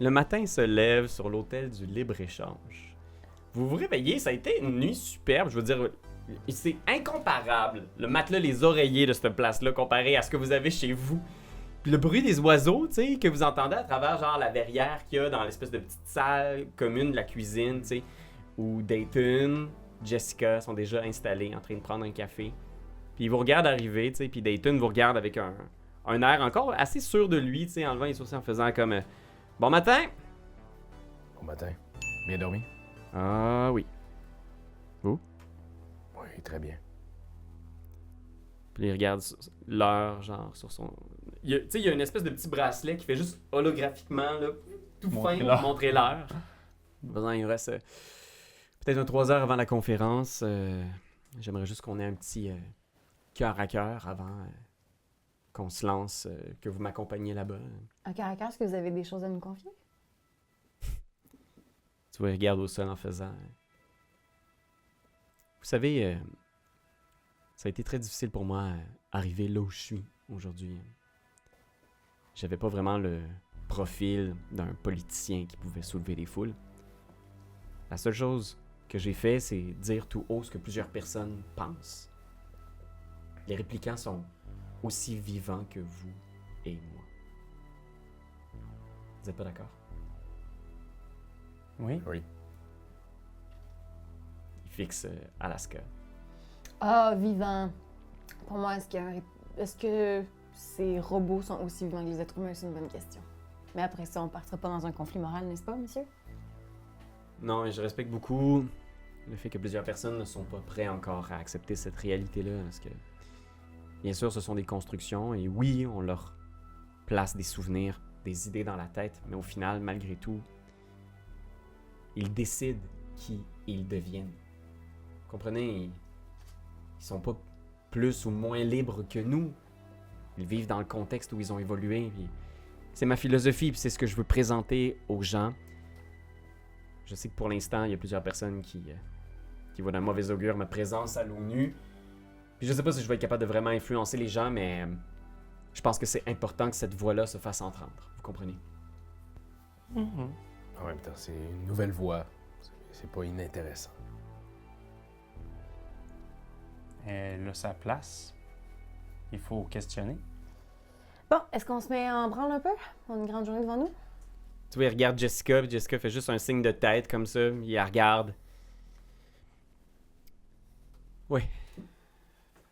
Le matin se lève sur l'hôtel du Libre-Échange. Vous vous réveillez, ça a été une nuit superbe, je veux dire, c'est incomparable. Le matelas, les oreillers de cette place-là comparé à ce que vous avez chez vous. Puis le bruit des oiseaux, tu sais, que vous entendez à travers genre la verrière qu'il y a dans l'espèce de petite salle commune de la cuisine, tu sais, où Dayton, Jessica sont déjà installés en train de prendre un café. Puis ils vous regardent arriver, tu sais, puis Dayton vous regarde avec un air encore assez sûr de lui, tu sais, en levant les sourcils en faisant comme bon matin! Bon matin. Bien dormi? Ah oui. Vous? Oui, très bien. Puis il regarde l'heure, genre, sur son... Tu sais, il y a une espèce de petit bracelet qui fait juste holographiquement, là, tout fin, pour montrer l'heure. Il nous reste peut-être 3 heures avant la conférence. J'aimerais juste qu'on ait un petit cœur à cœur avant qu'on se lance, que vous m'accompagniez là-bas. Un cœur à cœur, est-ce que vous avez des choses à nous confier? Tu vois, il regarde au sol en faisant... Vous savez, ça a été très difficile pour moi d'arriver là où je suis aujourd'hui. J'avais pas vraiment le profil d'un politicien qui pouvait soulever des foules. La seule chose que j'ai fait, c'est dire tout haut ce que plusieurs personnes pensent. Les réplicants sont aussi vivants que vous et moi. Vous êtes pas d'accord? Oui. Oui. Il fixe Alaska. Ah, vivant. Pour moi, est-ce que ces robots sont aussi vivants que les êtres humains? C'est une bonne question. Mais après ça, on partira pas dans un conflit moral, n'est-ce pas, monsieur? Non, et je respecte beaucoup le fait que plusieurs personnes ne sont pas prêtes encore à accepter cette réalité-là, parce que, bien sûr, ce sont des constructions, et oui, on leur place des souvenirs, des idées dans la tête, mais au final, malgré tout, ils décident qui ils deviennent. Vous comprenez? Ils sont pas plus ou moins libres que nous. Ils vivent dans le contexte où ils ont évolué. Puis c'est ma philosophie, puis c'est ce que je veux présenter aux gens. Je sais que pour l'instant, il y a plusieurs personnes qui voient d'un mauvais augure ma présence à l'ONU. Puis je sais pas si je vais être capable de vraiment influencer les gens, mais je pense que c'est important que cette voix-là se fasse entendre. Vous comprenez? Mm-hmm. En même temps, c'est une nouvelle voie. C'est pas inintéressant. Elle a sa place. Il faut questionner. Bon, est-ce qu'on se met en branle un peu? On a une grande journée devant nous? Tu vois, il regarde Jessica, puis Jessica fait juste un signe de tête comme ça. Il la regarde. Oui.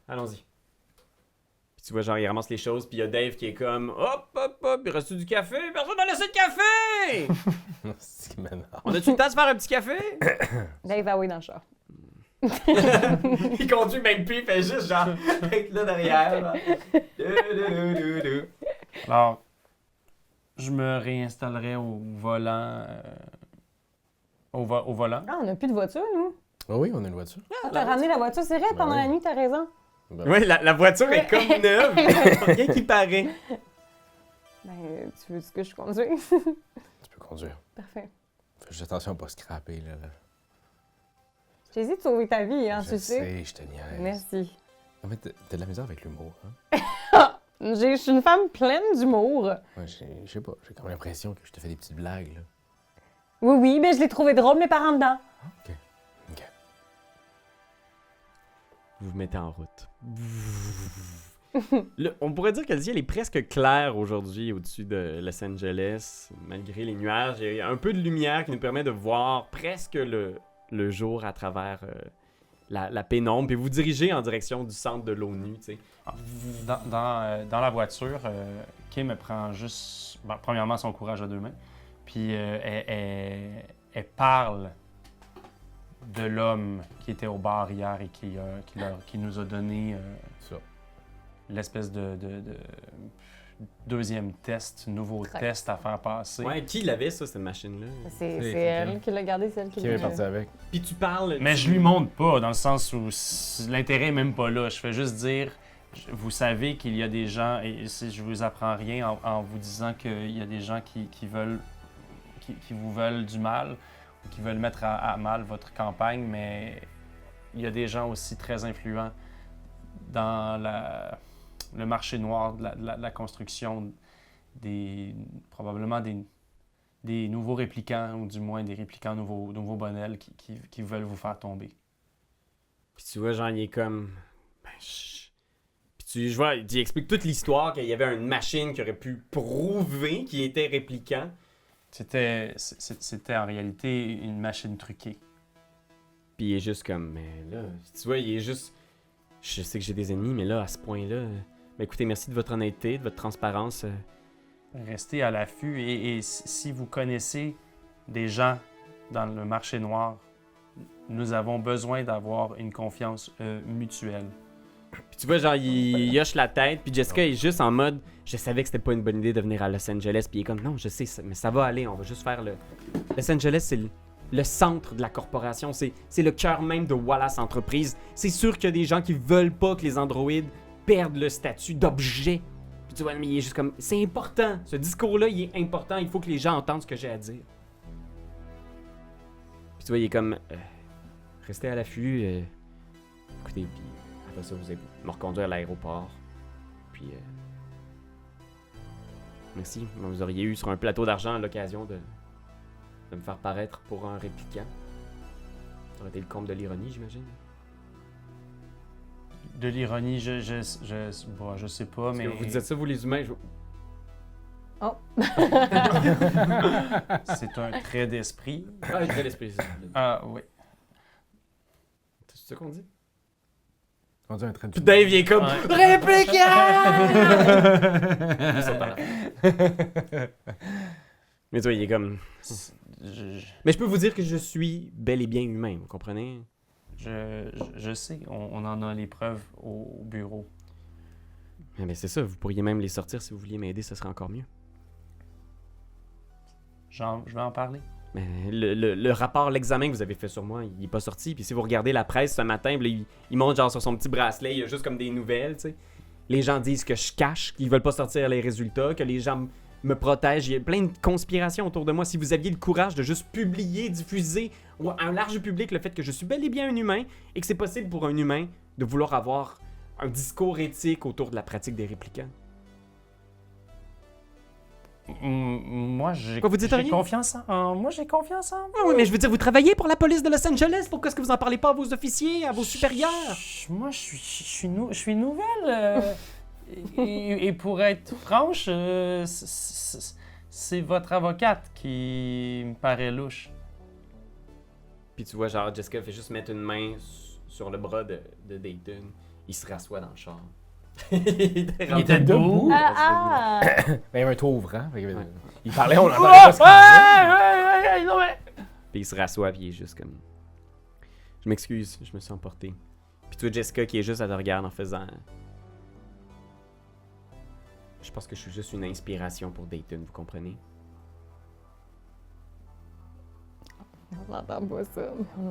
Allons-y. Puis tu vois, genre, il ramasse les choses, puis il y a Dave qui est comme hop, hop, hop, il reste du café? Personne n'a laissé de café! C'est maintenant. On a-tu le temps de se faire un petit café? Dave, ah oui, dans le char. Il conduit même plus, il fait juste genre être là derrière. Alors, je me réinstallerai au volant. Au volant. Ah, on n'a plus de voiture, nous. Ah oui, on a une voiture. Ah, t'as ramené la voiture, c'est vrai, Ben pendant oui. la nuit, t'as raison. Ben, Oui, la voiture est comme neuve. Rien qui paraît. Ben, tu veux que je conduise? Tu peux conduire. Parfait. Fais juste attention à pas scraper, là. J'ai essayé de sauver ta vie, hein, Je tu sais. sais, je te niaise. Merci. En fait, t'as de la misère avec l'humour, hein? Je suis une femme pleine d'humour. Ouais, je sais pas. J'ai comme l'impression que je te fais des petites blagues, là. Oui, oui, mais je l'ai trouvé drôle, mes parents dedans. OK. OK. Vous vous mettez en route. On pourrait dire que le ciel est presque clair aujourd'hui au-dessus de Los Angeles, malgré les nuages. Il y a un peu de lumière qui nous permet de voir presque le jour à travers la pénombre. Puis vous dirigez en direction du centre de l'ONU, tu sais. Dans la voiture, Kim prend juste, premièrement, son courage à deux mains. Puis elle parle de l'homme qui était au bar hier et qui nous a donné Ça. l'espèce de deuxième test, nouveau Track. test à faire passer. Ouais, qui l'avait ça, cette machine-là? C'est elle. elle qui l'a gardé, c'est elle qui Qui est parti avec? Puis tu parles... Mais je lui montre pas, dans le sens où l'intérêt est même pas là. Je fais juste dire, vous savez qu'il y a des gens, et si je vous apprends rien en vous disant qu'il y a des gens qui vous veulent du mal, ou qui veulent mettre à mal votre campagne, mais il y a des gens aussi très influents dans le marché noir de la construction, probablement des nouveaux réplicants, ou du moins des réplicants nouveaux bonnels qui veulent vous faire tomber. Puis tu vois, genre, il est comme... Puis je vois, il explique toute l'histoire, qu'il y avait une machine qui aurait pu prouver qu'il était répliquant. C'était en réalité une machine truquée. Puis il est juste comme, mais là, tu vois, il est juste... Je sais que j'ai des ennemis, mais là, à ce point-là... Mais écoutez, merci de votre honnêteté, de votre transparence. Restez à l'affût et si vous connaissez des gens dans le marché noir, nous avons besoin d'avoir une confiance mutuelle. Puis tu vois, genre, il hoche la tête, puis Jessica est juste en mode... Je savais que c'était pas une bonne idée de venir à Los Angeles, puis il est comme, non, je sais, mais ça va aller, on va juste faire le... Los Angeles, c'est le centre de la corporation, c'est le cœur même de Wallace Entreprise. C'est sûr qu'il y a des gens qui veulent pas que les androïdes perdent le statut d'objet. Puis tu vois, mais il est juste comme, c'est important, ce discours-là, il est important, il faut que les gens entendent ce que j'ai à dire. Puis tu vois, il est comme, restez à l'affût, écoutez, puis après ça, vous allez me reconduire à l'aéroport. Puis, merci, vous auriez eu sur un plateau d'argent l'occasion de me faire paraître pour un répliquant. Ça aurait été le comble de l'ironie, j'imagine. De l'ironie, je sais pas, Parce mais... que vous dites ça, vous les humains, Oh! C'est un trait d'esprit. Ah, un trait d'esprit. Ah, oui. C'est ça qu'on dit? On dit un trait de... Puis Dave, il est comme, Ouais. répliquant! Ils sont dans la- Mais toi, il est comme... Mais je peux vous dire que je suis bel et bien humain, vous comprenez? Je sais, on en a les preuves au bureau. Ah, mais c'est ça, vous pourriez même les sortir si vous vouliez m'aider, ce serait encore mieux. Je vais en parler. Mais le rapport, l'examen que vous avez fait sur moi, il est pas sorti. Puis si vous regardez la presse ce matin, là, il monte genre sur son petit bracelet, il y a juste comme des nouvelles, tu sais. Les gens disent que je cache, qu'ils veulent pas sortir les résultats, que les gens me protègent. Il y a plein de conspirations autour de moi. Si vous aviez le courage de juste publier, diffuser à un large public le fait que je suis bel et bien un humain et que c'est possible pour un humain de vouloir avoir un discours éthique autour de la pratique des réplicants. Moi, j'ai Quoi, vous dites rien? confiance en... Moi, j'ai confiance en... Ah oui, mais je veux dire, vous travaillez pour la police de Los Angeles. Pourquoi est-ce que vous en parlez pas à vos officiers, à vos supérieurs? Moi, je suis nouvelle. Et pour être franche, c'est votre avocate qui me paraît louche. Puis tu vois, genre, Jessica fait juste mettre une main sur le bras de Dayton. Il se rassoit dans le char. il était debout. Ah! Ben, il y avait un toit ouvrant. Fait que, Ouais. il parlait, on entendait pas ce qu'il disait. Puis il se rassoit, puis il est juste comme... Je m'excuse, je me suis emporté. Puis tu vois Jessica qui est juste à te regarder en faisant... Je pense que je suis juste une inspiration pour Dayton, vous comprenez? On n'entend pas ça. On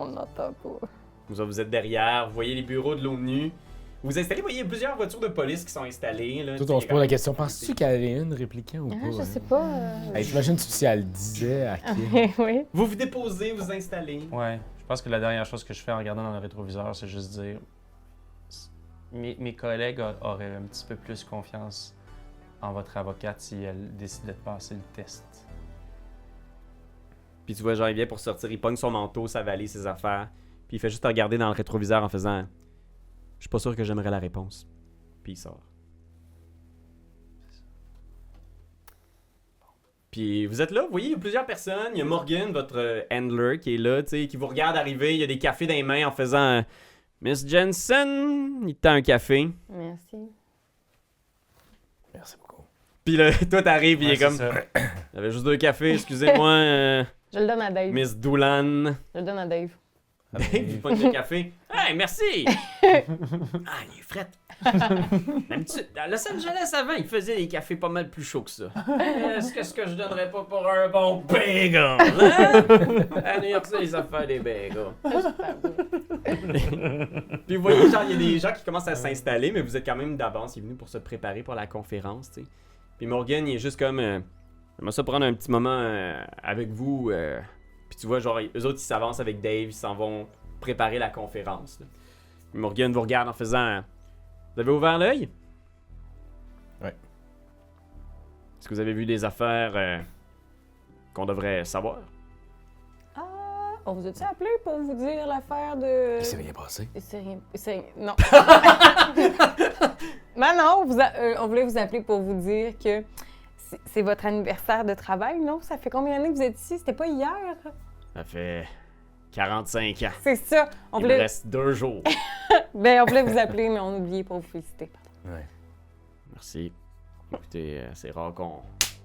n'entend pas. Vous êtes derrière, vous voyez les bureaux de l'ONU. Vous installez, vous voyez, il y a plusieurs voitures de police qui sont installées. Là. Tout, on se pose la question, penses-tu qu'elle avait une répliquant ou Ah, pas? je hein? sais pas. Hey, j'imagine si elle le disait à qui? Oui. Vous vous déposez, vous installez. Ouais, je pense que la dernière chose que je fais en regardant dans le rétroviseur, c'est juste dire... Mes collègues auraient un petit peu plus confiance en votre avocate si elle décidait de passer le test. Puis tu vois, genre, il vient pour sortir, il pogne son manteau, sa valise, ses affaires. Puis il fait juste te regarder dans le rétroviseur en faisant... Je suis pas sûr que j'aimerais la réponse. Puis il sort. Puis vous êtes là, vous voyez, il y a plusieurs personnes. Il y a Morgan, votre handler, qui est là, tu sais, qui vous regarde arriver. Il y a des cafés dans les mains en faisant Miss Jensen, il te tend un café. Merci. Merci beaucoup. Puis là, toi, t'arrives, il Ouais, est comme. ça. J'avais juste 2 cafés, excusez-moi, Je le donne à Dave. Miss Doolan. Je le donne à Dave. Dave, il pogne le café. Hey, merci! Ah, il est fret. D'habitude, à Los Angeles avant, il faisait des cafés pas mal plus chauds que ça. Est-ce que je donnerais pas pour un bon bagel? Hein? À New York City, ça fait des bagels. Puis vous voyez, genre, il y a des gens qui commencent à s'installer, mais vous êtes quand même d'avance. Il est venu pour se préparer pour la conférence, tu sais. Puis Morgan, il est juste comme... J'aimerais ça prendre un petit moment avec vous. Puis tu vois, genre, eux autres, ils s'avancent avec Dave, ils s'en vont préparer la conférence. Là. Puis Morgan vous regarde en faisant... Vous avez ouvert l'œil? Ouais. Est-ce que vous avez vu des affaires qu'on devrait savoir? Ah, on vous a-tu appelé pour vous dire l'affaire de... Il s'est rien passé. Non. Non, on voulait vous appeler pour vous dire que c'est votre anniversaire de travail, non? Ça fait combien d'années que vous êtes ici? C'était pas hier? Ça fait 45 ans. C'est ça. Il me reste 2 jours. Ben, on voulait vous appeler, mais on a oublié pour vous féliciter. Ouais. Merci. Écoutez, c'est rare qu'on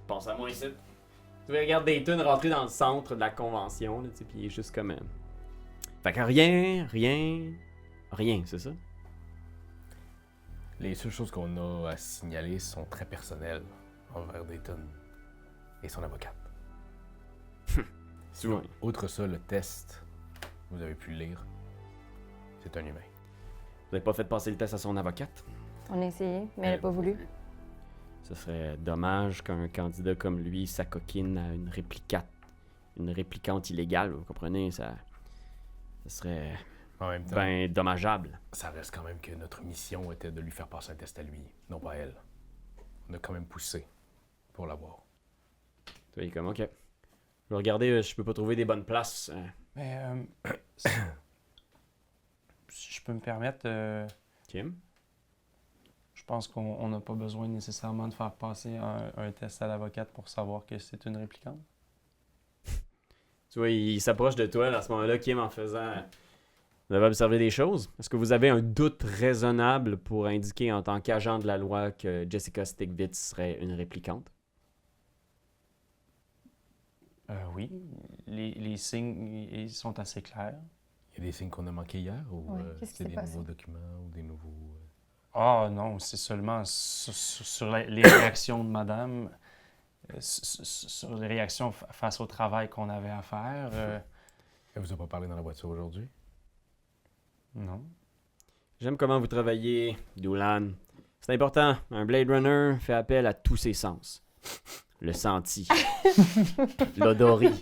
pense à moi ici. Tu regardes Dayton rentrer dans le centre de la convention, là, tu sais, puis il est juste comme... Fait que rien, c'est ça? Les seules choses qu'on a à signaler sont très personnelles envers Dayton et son avocate. Tu vois. Outre ça, le test, vous avez pu le lire, c'est un humain. Vous n'avez pas fait passer le test à son avocate? On a essayé, mais elle n'a pas voulu. Ce serait dommage qu'un candidat comme lui s'acoquine à une réplicante illégale, vous comprenez? Ça serait En même temps, ben dommageable. ça reste quand même que notre mission était de lui faire passer un test à lui, non pas à elle. On a quand même poussé pour l'avoir. Tu vois, comme, ok. Je vais regarder, je peux pas trouver des bonnes places. Mais, si je peux me permettre, Kim? je pense qu'on n'a pas besoin nécessairement de faire passer un test à l'avocate pour savoir que c'est une réplicante. Tu vois, il s'approche de toi là, à ce moment-là, Kim, en faisant... Vous avez observé des choses? Est-ce que vous avez un doute raisonnable pour indiquer en tant qu'agent de la loi que Jessica Stiglitz serait une réplicante? Oui, les signes ils sont assez clairs. Il y a des signes qu'on a manqués hier ou Ouais, qu'est-ce qui c'est s'est des passé? nouveaux documents ou des nouveaux... Ah non, c'est seulement sur les réactions de madame, sur les réactions face au travail qu'on avait à faire. Elle vous a pas parlé dans la voiture aujourd'hui? Non. J'aime comment vous travaillez, Doulan. C'est important. Un Blade Runner fait appel à tous ses sens. Le senti. L'odorie.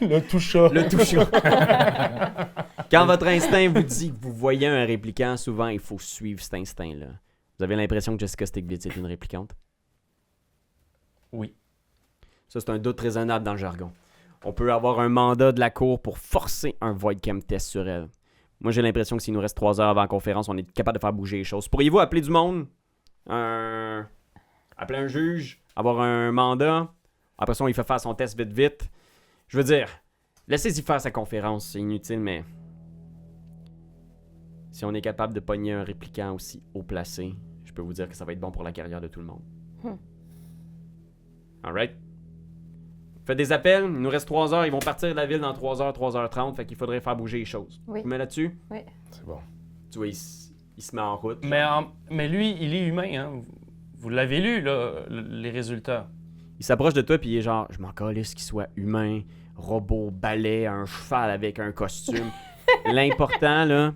Le toucha! Le touchant. Quand votre instinct vous dit que vous voyez un répliquant, souvent il faut suivre cet instinct-là. Vous avez l'impression que Jessica Stiglitz est une réplicante? Oui. Ça, c'est un doute raisonnable dans le jargon. On peut avoir un mandat de la cour pour forcer un void chem test sur elle. Moi, j'ai l'impression que s'il nous reste 3 heures avant la conférence, on est capable de faire bouger les choses. Pourriez-vous appeler du monde? Appeler un juge? Avoir un mandat? Après ça, on lui fait faire son test vite. Je veux dire, laissez-y faire sa conférence, c'est inutile, mais... Si on est capable de pogner un répliquant aussi haut placé, je peux vous dire que ça va être bon pour la carrière de tout le monde. Alright? Faites des appels, il nous reste 3 heures, ils vont partir de la ville dans 3 heures, 3h30, fait qu'il faudrait faire bouger les choses. Oui. Tu mets là-dessus? Oui. C'est bon. Tu vois, il se met en route. Mais lui, il est humain, hein. Vous l'avez lu, là, les résultats. Il s'approche de toi puis il est genre, je m'en calisse qu'il soit humain, robot, balai, un cheval avec un costume. L'important, là...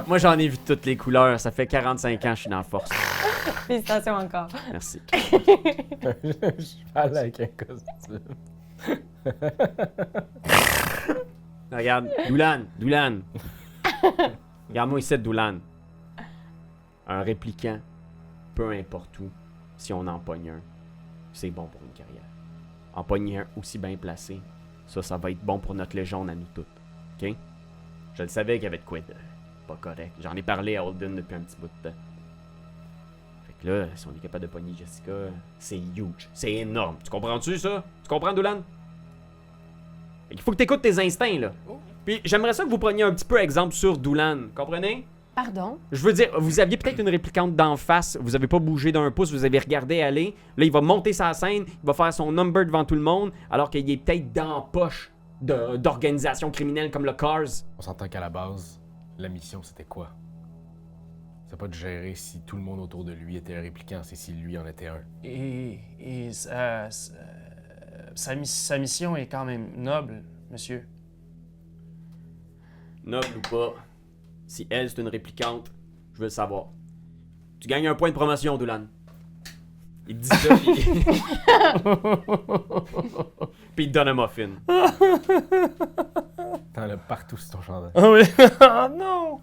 Moi, j'en ai vu toutes les couleurs. Ça fait 45 ans que je suis dans la force. Félicitations encore. Merci. Je parle avec un costume. Regarde, Doulan. Regarde-moi ici, Doulan. Un répliquant, peu importe où, si on en pogne un, c'est bon pour une carrière. En pogner un aussi bien placé, ça va être bon pour notre légende à nous toutes. OK? Je le savais qu'il y avait de quoi de pas correct. J'en ai parlé à Holden depuis un petit bout de temps. Fait que là, si on est capable de pogner Jessica, c'est huge. C'est énorme. Tu comprends-tu ça? Tu comprends, Doulan? Il faut que tu écoutes tes instincts, là. Puis j'aimerais ça que vous preniez un petit peu exemple sur Doulan. Comprenez? Pardon? Je veux dire, vous aviez peut-être une réplicante d'en face, vous avez pas bougé d'un pouce, vous avez regardé aller. Là, il va monter sa scène, il va faire son number devant tout le monde, alors qu'il est peut-être dans la poche d'organisations criminelles comme le Cars. On s'entend qu'à la base, la mission c'était quoi? C'est pas de gérer si tout le monde autour de lui était un répliquant, c'est si lui en était un. Et sa mission est quand même noble, monsieur. Noble ou pas, si elle c'est une réplicante, je veux le savoir. Tu gagnes un point de promotion, Doulan. Il te dit ça, puis... puis il te donne un muffin. T'en as partout sur ton chandail. Ah oui! Oh non!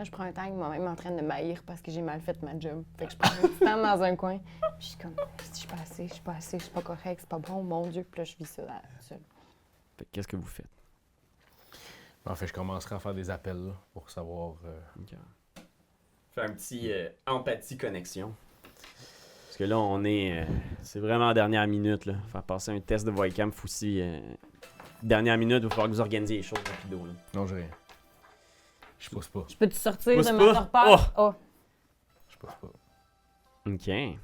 Moi, je prends un temps avec moi-même en train de m'haïr parce que j'ai mal fait ma job. Fait que je prends un petit temps dans un coin. Puis je suis comme, je suis pas assez, je suis pas assez, je suis pas correct, c'est pas bon, mon Dieu. Puis là, je vis ça seule. Fait que qu'est-ce que vous faites? En fait, je commencerai à faire des appels là, pour savoir. Ok. Fais un petit empathie-connexion. Parce que là, on est... c'est vraiment en dernière minute, là. Faire passer un test de Voicam, faut aussi... dernière minute, il va falloir que vous organisiez les choses rapido, là. Non, j'ai rien. Je pousse pas. Je peux-tu sortir Pousse de pas. ma torpeur? Oh! Je pousse pas. OK. Fait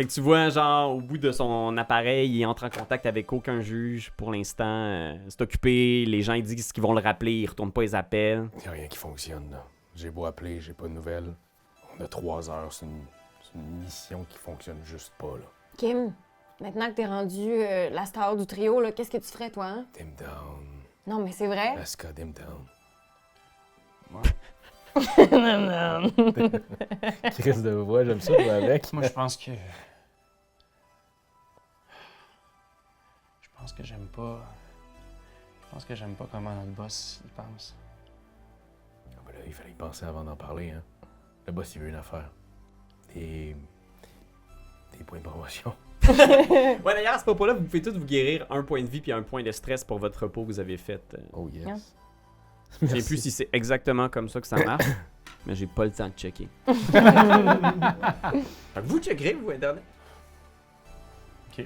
que tu vois, genre, au bout de son appareil, il entre en contact avec aucun juge pour l'instant. C'est occupé, les gens ils disent qu'ils vont le rappeler, ils retournent pas les appels. Il n'y a rien qui fonctionne, là. J'ai beau appeler, j'ai pas de nouvelles. On a 3 heures, c'est une mission qui fonctionne juste pas, là. Kim, maintenant que t'es rendu la star du trio, là, qu'est-ce que tu ferais, toi, hein? Dim down. Non, mais c'est vrai. Laska, dim down. Crise de voix, j'aime ça jouer avec. Moi, je pense que j'aime pas. Je pense que j'aime pas comment notre boss il pense. Ah ben là, il fallait y penser avant d'en parler, hein. Le boss, il veut une affaire. Des points de promotion. Ouais, d'ailleurs, à ce propos-là, vous pouvez tous vous guérir un point de vie puis un point de stress pour votre repos que vous avez fait. Oh yes. Bien. Je sais plus si c'est exactement comme ça que ça marche, mais j'ai pas le temps de checker. Fait que vous checkerez, vous, Internet. Je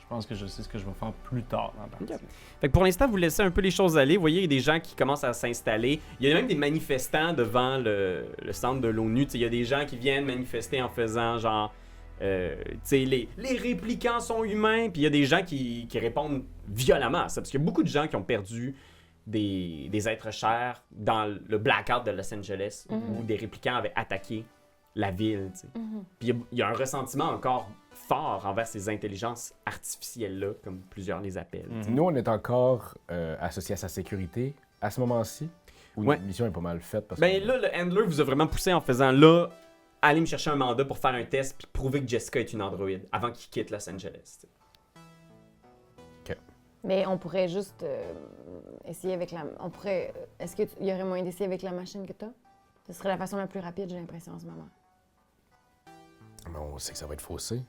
pense que je sais ce que je vais faire plus tard dans la partie. Ok. Fait que pour l'instant, vous laissez un peu les choses aller. Vous voyez, il y a des gens qui commencent à s'installer. Il y a même des manifestants devant le centre de l'ONU. Tu sais, il y a des gens qui viennent manifester en faisant genre... tu sais, les réplicants sont humains. Puis il y a des gens qui répondent violemment à ça. Parce qu'il y a beaucoup de gens qui ont perdu des êtres chers dans le blackout de Los Angeles où des réplicants avaient attaqué la ville. Tu sais. Puis il y a un ressentiment encore fort envers ces intelligences artificielles-là, comme plusieurs les appellent. tu sais. Nous, on est encore associés à sa sécurité à ce moment-ci. Où Ouais. notre mission est pas mal faite. Parce Ben qu'on- là, le handler vous a vraiment poussé en faisant là, allez me chercher un mandat pour faire un test puis prouver que Jessica est une androïde avant qu'il quitte Los Angeles. tu sais. Mais on pourrait juste essayer avec la... On pourrait... Est-ce qu'il y aurait moyen d'essayer avec la machine que t'as? Ce serait la façon la plus rapide, j'ai l'impression, en ce moment. Mais on sait que ça va être faussé.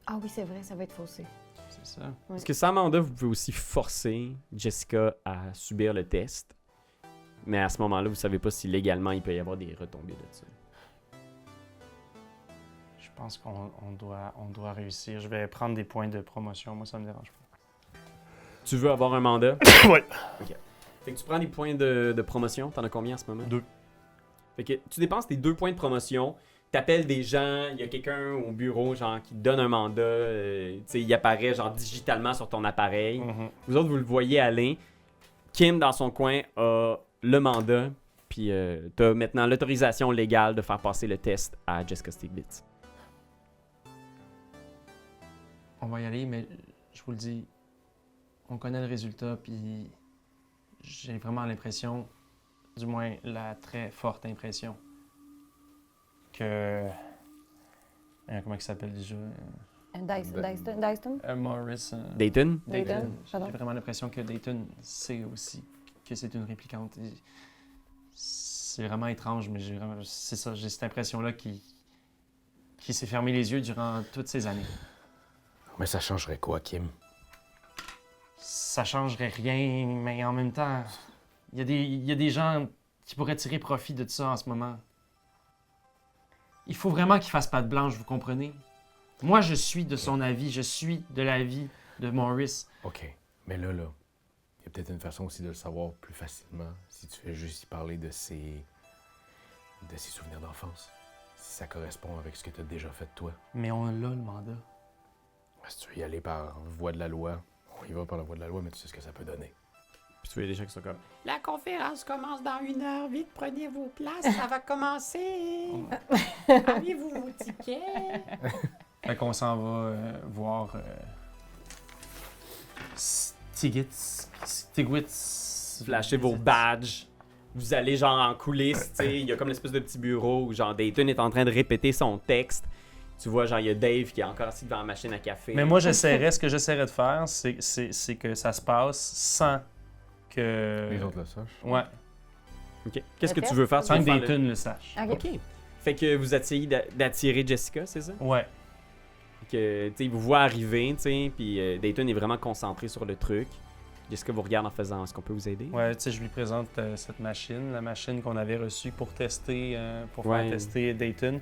Ah oui, c'est vrai, ça va être faussé. C'est ça. Parce que sans mandat, vous pouvez aussi forcer Jessica à subir le test. Mais à ce moment-là, vous savez pas si légalement il peut y avoir des retombées de ça. Je pense qu'on doit réussir. Je vais prendre des points de promotion. Moi, ça me dérange pas. Tu veux avoir un mandat? Ouais. Ok. Fait que tu prends des points de promotion. T'en as combien en ce moment? 2. Fait que tu dépenses tes 2 points de promotion. T'appelles des gens, il y a quelqu'un au bureau genre qui te donne un mandat, tu sais, il apparaît genre digitalement sur ton appareil. Vous autres, vous le voyez aller. Kim, dans son coin, a le mandat, puis t'as maintenant l'autorisation légale de faire passer le test à Jessica Stiglitz. On va y aller, mais je vous le dis, on connaît le résultat, puis j'ai vraiment l'impression, du moins la très forte impression, que... comment il s'appelle déjà? Dyston? Morris. Dayton? Dayton, J'ai pardon. vraiment l'impression que Dayton sait aussi que c'est une réplicante. Et c'est vraiment étrange, mais c'est ça, j'ai cette impression-là qui s'est fermé les yeux durant toutes ces années. Mais ça changerait quoi, Kim? Ça changerait rien, mais en même temps, il y a des gens qui pourraient tirer profit de ça en ce moment. Il faut vraiment qu'il fasse patte blanche, vous comprenez? Moi, je suis de son avis, je suis de l'avis de Morris. OK. Mais là, il y a peut-être une façon aussi de le savoir plus facilement si tu fais juste y parler de ses souvenirs d'enfance. Si ça correspond avec ce que tu as déjà fait toi. Mais on a le mandat. Si tu veux y aller par voie de la loi, on y va par la voie de la loi, mais tu sais ce que ça peut donner. Puis tu vois des gens qui sont comme... La conférence commence dans 1 heure. Vite, prenez vos places. Ça va commencer. Avez-vous vos tickets? Fait qu'on s'en va voir Stigwitz. Flashez vos badges. Vous allez genre en coulisses, tu sais, il y a comme l'espèce de petit bureau où genre Dayton est en train de répéter son texte. Tu vois, genre, il y a Dave qui est encore assis devant la machine à café. Mais moi, ce que j'essaierais de faire, c'est que ça se passe sans que... Les autres le sachent. Ouais. OK. Qu'est-ce que Le tu veux faire? Tu Sans veux que faire le- Dayton le sache. Ok. OK. Fait que vous essayez d'attirer Jessica, c'est ça? Ouais. Que, tu sais, il vous voit arriver, tu sais, puis Dayton est vraiment concentré sur le truc. Jessica vous regarde en faisant « Est-ce qu'on peut vous aider? » Ouais, tu sais, je lui présente cette machine, la machine qu'on avait reçue pour tester, pour Ouais. faire tester Dayton.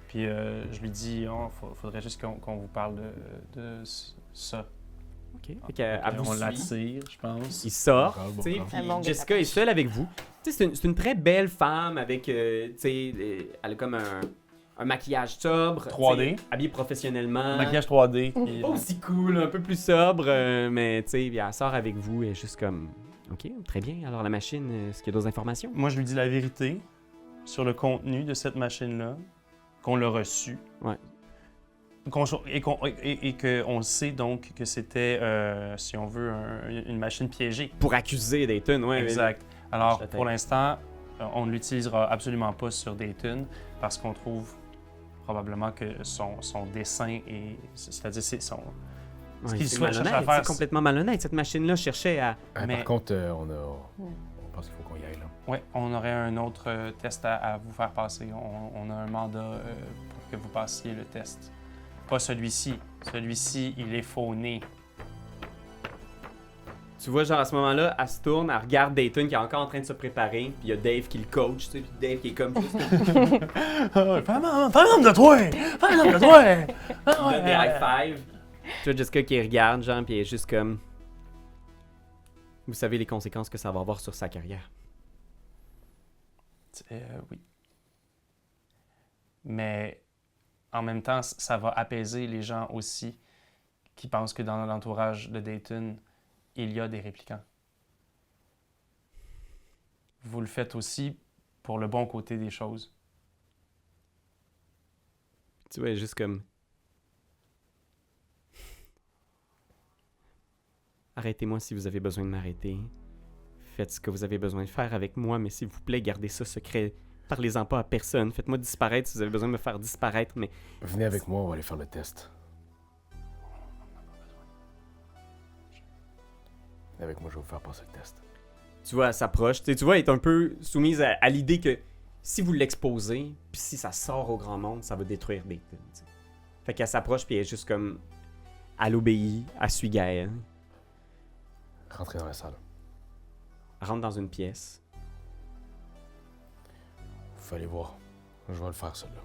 Puis je lui dis, faudrait juste qu'on vous parle de ça. OK. Fait qu'elle vous On suit. l'attire, je pense. Il sort, Bon tu sais, plan. puis Un bon Jessica est seule avec vous. Tu sais, c'est une très belle femme avec, tu sais, elle a comme un maquillage sobre. 3D. tu sais, habillée professionnellement. Maquillage 3D. puis, Pas aussi cool, un peu plus sobre, mais tu sais, puis elle sort avec vous et juste comme, OK, très bien. Alors la machine, est-ce qu'il y a d'autres informations? Moi, je lui dis la vérité sur le contenu de cette machine-là, qu'on l'a reçue. Ouais. Et qu'on sait donc que c'était, si on veut, une machine piégée. Pour accuser Dayton, ouais. Exact. Alors, Je la pour l'instant, on ne l'utilisera absolument pas sur Dayton parce qu'on trouve probablement que son dessin est... C'est-à-dire, c'est son... Ouais, Ce qu'il c'est souhaite chercher à malhonnête, faire, c'est complètement malhonnête. Cette machine-là cherchait à... Mais- Par contre, on pense qu'il faut qu'on y aille là. Oui, on aurait un autre test à vous faire passer. On a un mandat pour que vous passiez le test. Pas celui-ci. Celui-ci, il est fauné. Tu vois, genre à ce moment-là, elle se tourne, elle regarde Dayton qui est encore en train de se préparer, puis il y a Dave qui le coach, tu sais, puis Dave qui est comme juste... Fais un homme de toi! Fais un homme de toi! Il donne des high five. Tu vois Jessica qui regarde, genre, puis elle est juste comme... Vous savez les conséquences que ça va avoir sur sa carrière. Oui. Mais en même temps, ça va apaiser les gens aussi qui pensent que dans l'entourage de Dayton, il y a des réplicants. Vous le faites aussi pour le bon côté des choses. Tu vois, elle est juste comme... Arrêtez-moi si vous avez besoin de m'arrêter. Faites ce que vous avez besoin de faire avec moi, mais s'il vous plaît, gardez ça secret. Parlez-en pas à personne. Faites-moi disparaître si vous avez besoin de me faire disparaître, mais... Venez avec moi, on va aller faire le test. Venez avec moi, je vais vous faire passer le test. Tu vois, elle s'approche. Tu vois, elle est un peu soumise à l'idée que si vous l'exposez, puis si ça sort au grand monde, ça va détruire Dayton. T'sais. Fait qu'elle s'approche, puis elle est juste comme... Elle obéit, elle suit Gaël. Rentrez dans la salle. Elle rentre dans une pièce. Faut aller voir. Je vais le faire, celui-là.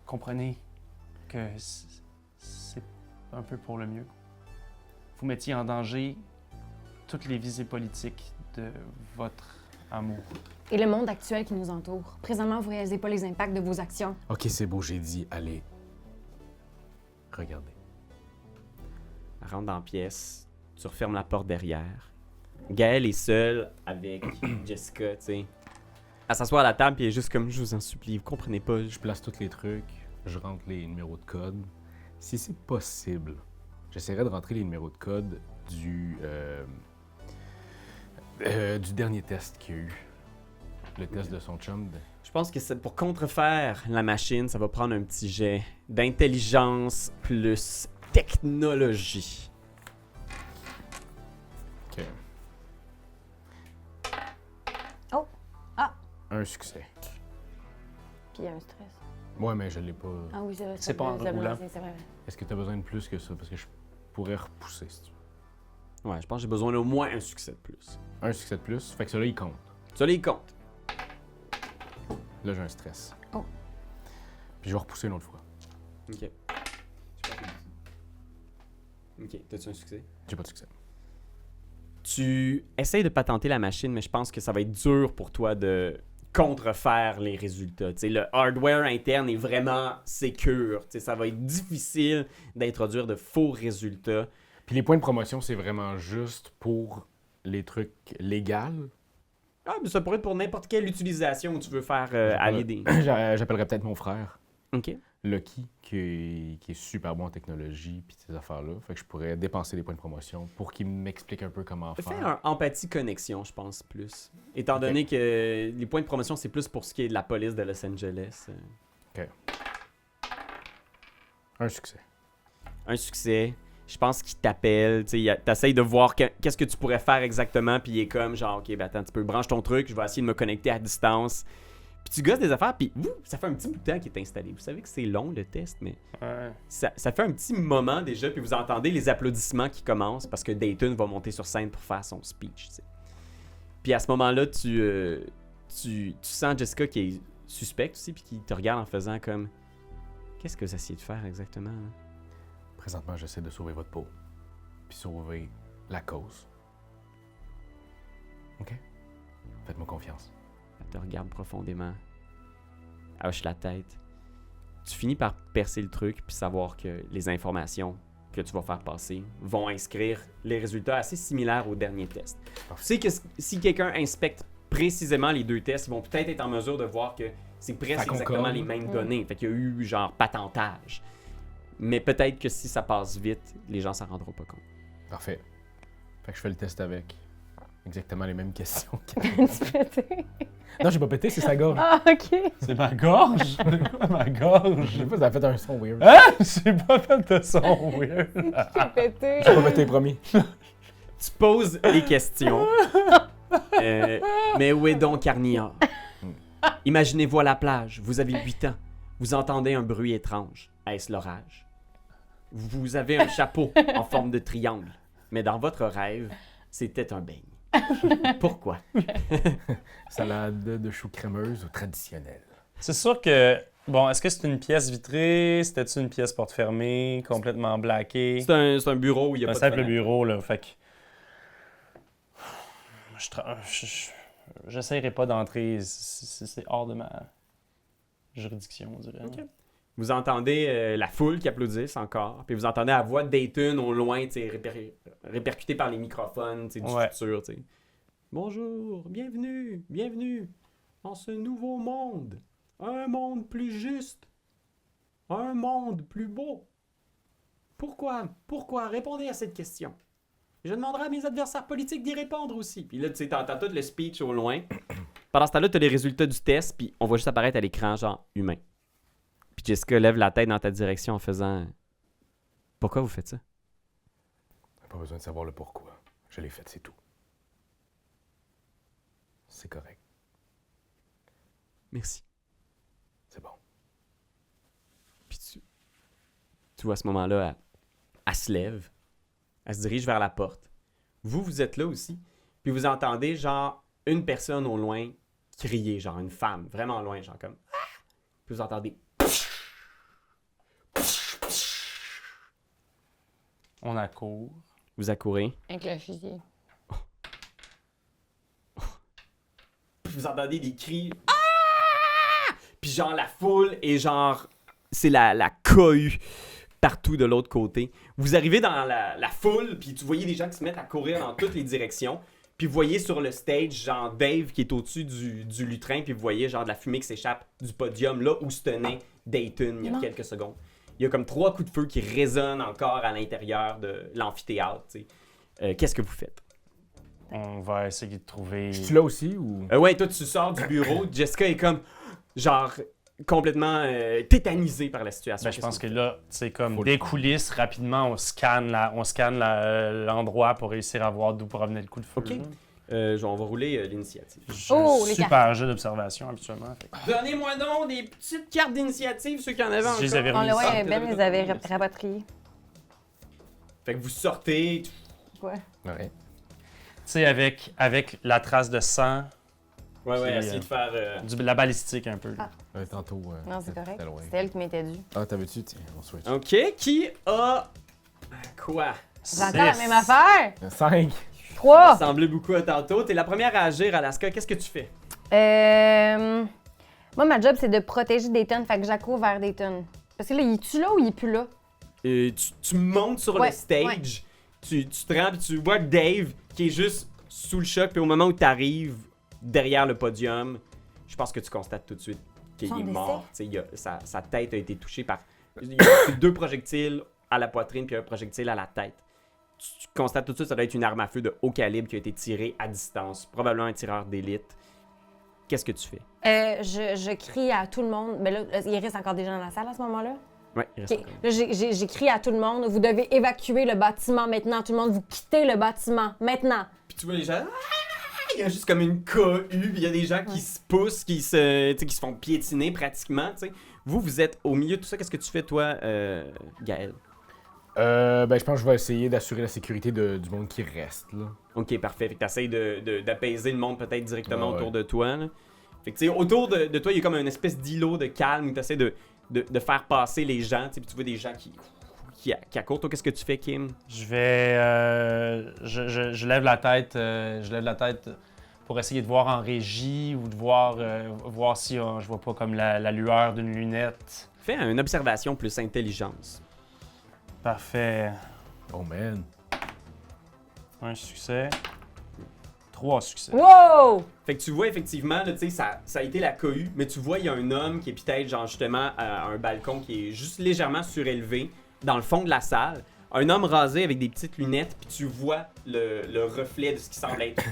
Comprenez que c'est un peu pour le mieux. Vous mettiez en danger toutes les visées politiques de votre amour. Et le monde actuel qui nous entoure. Présentement, vous ne réalisez pas les impacts de vos actions. Ok, c'est beau, j'ai dit, allez. Regardez. Elle rentre dans la pièce. Tu refermes la porte derrière. Gaël est seule avec Jessica, tu sais. Elle s'assoit à la table, puis elle est juste comme, je vous en supplie, vous comprenez pas. Je place tous les trucs, je rentre les numéros de code. Si c'est possible, j'essaierai de rentrer les numéros de code du dernier test qu'il y a eu. Le test de son chum. Je pense que c'est pour contrefaire la machine, ça va prendre un petit jet d'intelligence plus technologie. Ok. Oh! Ah! Un succès. Puis il y a un stress. Ouais, mais je l'ai pas. Ah oui, c'est vrai. C'est pas en roulant. C'est vrai. Est-ce que tu as besoin de plus que ça? Parce que je pourrais repousser si tu veux. Ouais, je pense que j'ai besoin d'au moins un succès de plus. Un succès de plus, fait que celui-là, il compte. Ça, les compte. Là, j'ai un stress. Oh. Puis je vais repousser une autre fois. Ok. Ok, t'as-tu un succès? J'ai pas de succès. Tu essayes de patenter la machine, mais je pense que ça va être dur pour toi de contrefaire les résultats. Tu sais, le hardware interne est vraiment sécure. Tu sais, ça va être difficile d'introduire de faux résultats. Puis les points de promotion, c'est vraiment juste pour les trucs légaux. Ah, mais ça pourrait être pour n'importe quelle utilisation où tu veux faire aller des... J'appellerais peut-être mon frère, Ok. Lucky, qui est super bon en technologie puis ces affaires-là. Fait que je pourrais dépenser des points de promotion pour qu'il m'explique un peu comment Fais faire. un empathie connexion, je pense, plus. Étant Ok. donné que les points de promotion, c'est plus pour ce qui est de la police de Los Angeles. Un succès. Un succès. Je pense qu'il t'appelle, tu sais, t'essayes de voir qu'est-ce que tu pourrais faire exactement, puis il est comme genre, ok, ben attends, tu peux branche ton truc, je vais essayer de me connecter à distance. Puis tu gosses des affaires, puis ça fait un petit bout de temps qu'il est installé. Vous savez que c'est long le test, mais Ouais. ça fait un petit moment déjà, puis vous entendez les applaudissements qui commencent parce que Dayton va monter sur scène pour faire son speech, tu sais. Puis à ce moment-là, tu sens Jessica qui est suspecte aussi, puis qui te regarde en faisant comme, qu'est-ce que vous essayez de faire exactement, là? Présentement, j'essaie de sauver votre peau. Puis sauver la cause. OK? Faites-moi confiance. Elle te regarde profondément, hoche la tête. Tu finis par percer le truc puis savoir que les informations que tu vas faire passer vont inscrire les résultats assez similaires au dernier test. Tu sais que si quelqu'un inspecte précisément les deux tests, ils vont peut-être être en mesure de voir que c'est presque Ça concorde. exactement les mêmes données. Fait qu'il y a eu genre patentage. Mais peut-être que si ça passe vite, les gens s'en rendront pas compte. Parfait. Fait que je fais le test avec exactement les mêmes questions. Tu pété. Non, j'ai pas pété, c'est sa gorge. Ah, ok. C'est ma gorge? C'est quoi ma gorge? Je sais pas, ça a fait un son weird. Hein? J'ai pas fait de son weird. J'ai pété. J'ai pas pété, promis. Tu poses les questions. Mais où est donc Carniard? Imaginez-vous à la plage, vous avez 8 ans. Vous entendez un bruit étrange. Est-ce l'orage? Vous avez un chapeau en forme de triangle. Mais dans votre rêve, c'était un beigne. Pourquoi? Salade de choux crémeuse ou traditionnelle? C'est sûr que... Bon, est-ce que c'est une pièce vitrée? C'était-tu une pièce porte fermée, complètement blackée? C'est un bureau où il y a Un pas de simple fenêtre. bureau, là. Fait que... J'essaierai pas d'entrer. C'est hors de ma juridiction, on dirait. Ok. Vous entendez la foule qui applaudissent encore, puis vous entendez la voix de Dayton au loin, tu sais, répercutée par les microphones, tu sais, du Ouais. futur, tu sais. Bonjour, bienvenue dans ce nouveau monde. Un monde plus juste. Un monde plus beau. Pourquoi? Répondez à cette question. Je demanderai à mes adversaires politiques d'y répondre aussi. Puis là, tu sais, t'entends tout le speech au loin. Pendant ce temps-là, t'as les résultats du test, puis on voit juste apparaître à l'écran, genre, humain. Puis Jessica lève la tête dans ta direction en faisant... Pourquoi vous faites ça? Pas besoin de savoir le pourquoi. Je l'ai fait, c'est tout. C'est correct. Merci. C'est bon. Puis tu vois à ce moment-là, elle se lève, elle se dirige vers la porte. Vous êtes là aussi, puis vous entendez genre une personne au loin crier, genre une femme, vraiment loin, genre comme... Ah! Puis vous entendez... On accourt. Vous accourez. Avec le fusil. Puis vous entendez des cris. Ah! Puis genre la foule et genre c'est la cohue partout de l'autre côté. Vous arrivez dans la foule puis tu voyez des gens qui se mettent à courir dans toutes les directions. Puis vous voyez sur le stage genre Dave qui est au-dessus du lutrin puis vous voyez genre de la fumée qui s'échappe du podium là où se tenait Dayton il y a quelques secondes. Il y a comme 3 coups de feu qui résonnent encore à l'intérieur de l'amphithéâtre. Tu sais. Qu'est-ce que vous faites? On va essayer de trouver... Je suis là aussi ou. Ouais, toi, tu sors du bureau. Jessica est comme, genre, complètement tétanisée par la situation. Ben, je pense que là, c'est comme Faut des le- coulisses, rapidement, on scanne l'endroit pour réussir à voir d'où provenait le coup de feu. Ok. là. On va rouler l'initiative. Oh, les Super jeu d'observation, habituellement. Fait que Donnez-moi donc des petites cartes d'initiative, ceux qui en avaient Je les encore. avais On remis le ça. ouais, Ben les avait rapatriés. Fait que vous sortez. Ouais. Ouais. Tu sais, avec la trace de sang, Ouais, Puis, essayez de faire... la balistique un peu. Ah. Tantôt. Non, c'est correct. c'était loin. C'était elle qui m'était dû. Ah, t'avais-tu? Tiens, on switch. Ok, qui a... Quoi? J'ai encore la même affaire! 5. 3! Ça ressemblait beaucoup à tantôt. T'es la première à agir, Alaska. Qu'est-ce que tu fais? Moi, ma job, c'est de protéger Dayton, fait que j'accours vers Dayton. Parce que là, il est-tu là ou il est plus là? Tu montes sur Ouais, le stage, tu te rends, puis tu vois Dave qui est juste sous le choc, puis au moment où tu arrives derrière le podium, je pense que tu constates tout de suite qu'il Son est décès. mort. Tu sais, sa tête a été touchée par... Il y a 2 projectiles à la poitrine, puis un projectile à la tête. Tu constates tout de suite que ça doit être une arme à feu de haut calibre qui a été tirée à distance, probablement un tireur d'élite. Qu'est-ce que tu fais? Je crie à tout le monde. Mais là, il reste encore des gens dans la salle à ce moment-là. Ouais, il reste OK. encore. Là, j'écris à tout le monde, vous devez évacuer le bâtiment maintenant. Tout le monde, vous quittez le bâtiment maintenant. Puis tu vois les gens... Il y a juste comme une cohue, puis il y a des gens qui se poussent, qui se font piétiner pratiquement, tu sais. Vous êtes au milieu de tout ça. Qu'est-ce que tu fais, toi, Gaël? Ben, je pense que je vais essayer d'assurer la sécurité du monde qui reste, là. Ok, parfait. Fait que t'essayes d'apaiser le monde peut-être directement Ouais. autour de toi, là. Fait que tu sais, autour de toi, il y a comme une espèce d'îlot de calme où t'essaies de faire passer les gens, tu sais, puis tu vois des gens qui accourent. Toi, qu'est-ce que tu fais, Kim? Je vais. Je lève la tête. Je lève la tête pour essayer de voir en régie ou de voir si je vois pas comme la lueur d'une lunette. Fais une observation plus intelligence. Parfait. Oh man. Un succès. 3 succès. Wow! Fait que tu vois effectivement, là, tu sais, ça a été la cohue, mais tu vois, il y a un homme qui est peut-être genre justement à un balcon qui est juste légèrement surélevé dans le fond de la salle. Un homme rasé avec des petites lunettes, puis tu vois le reflet de ce qui semble être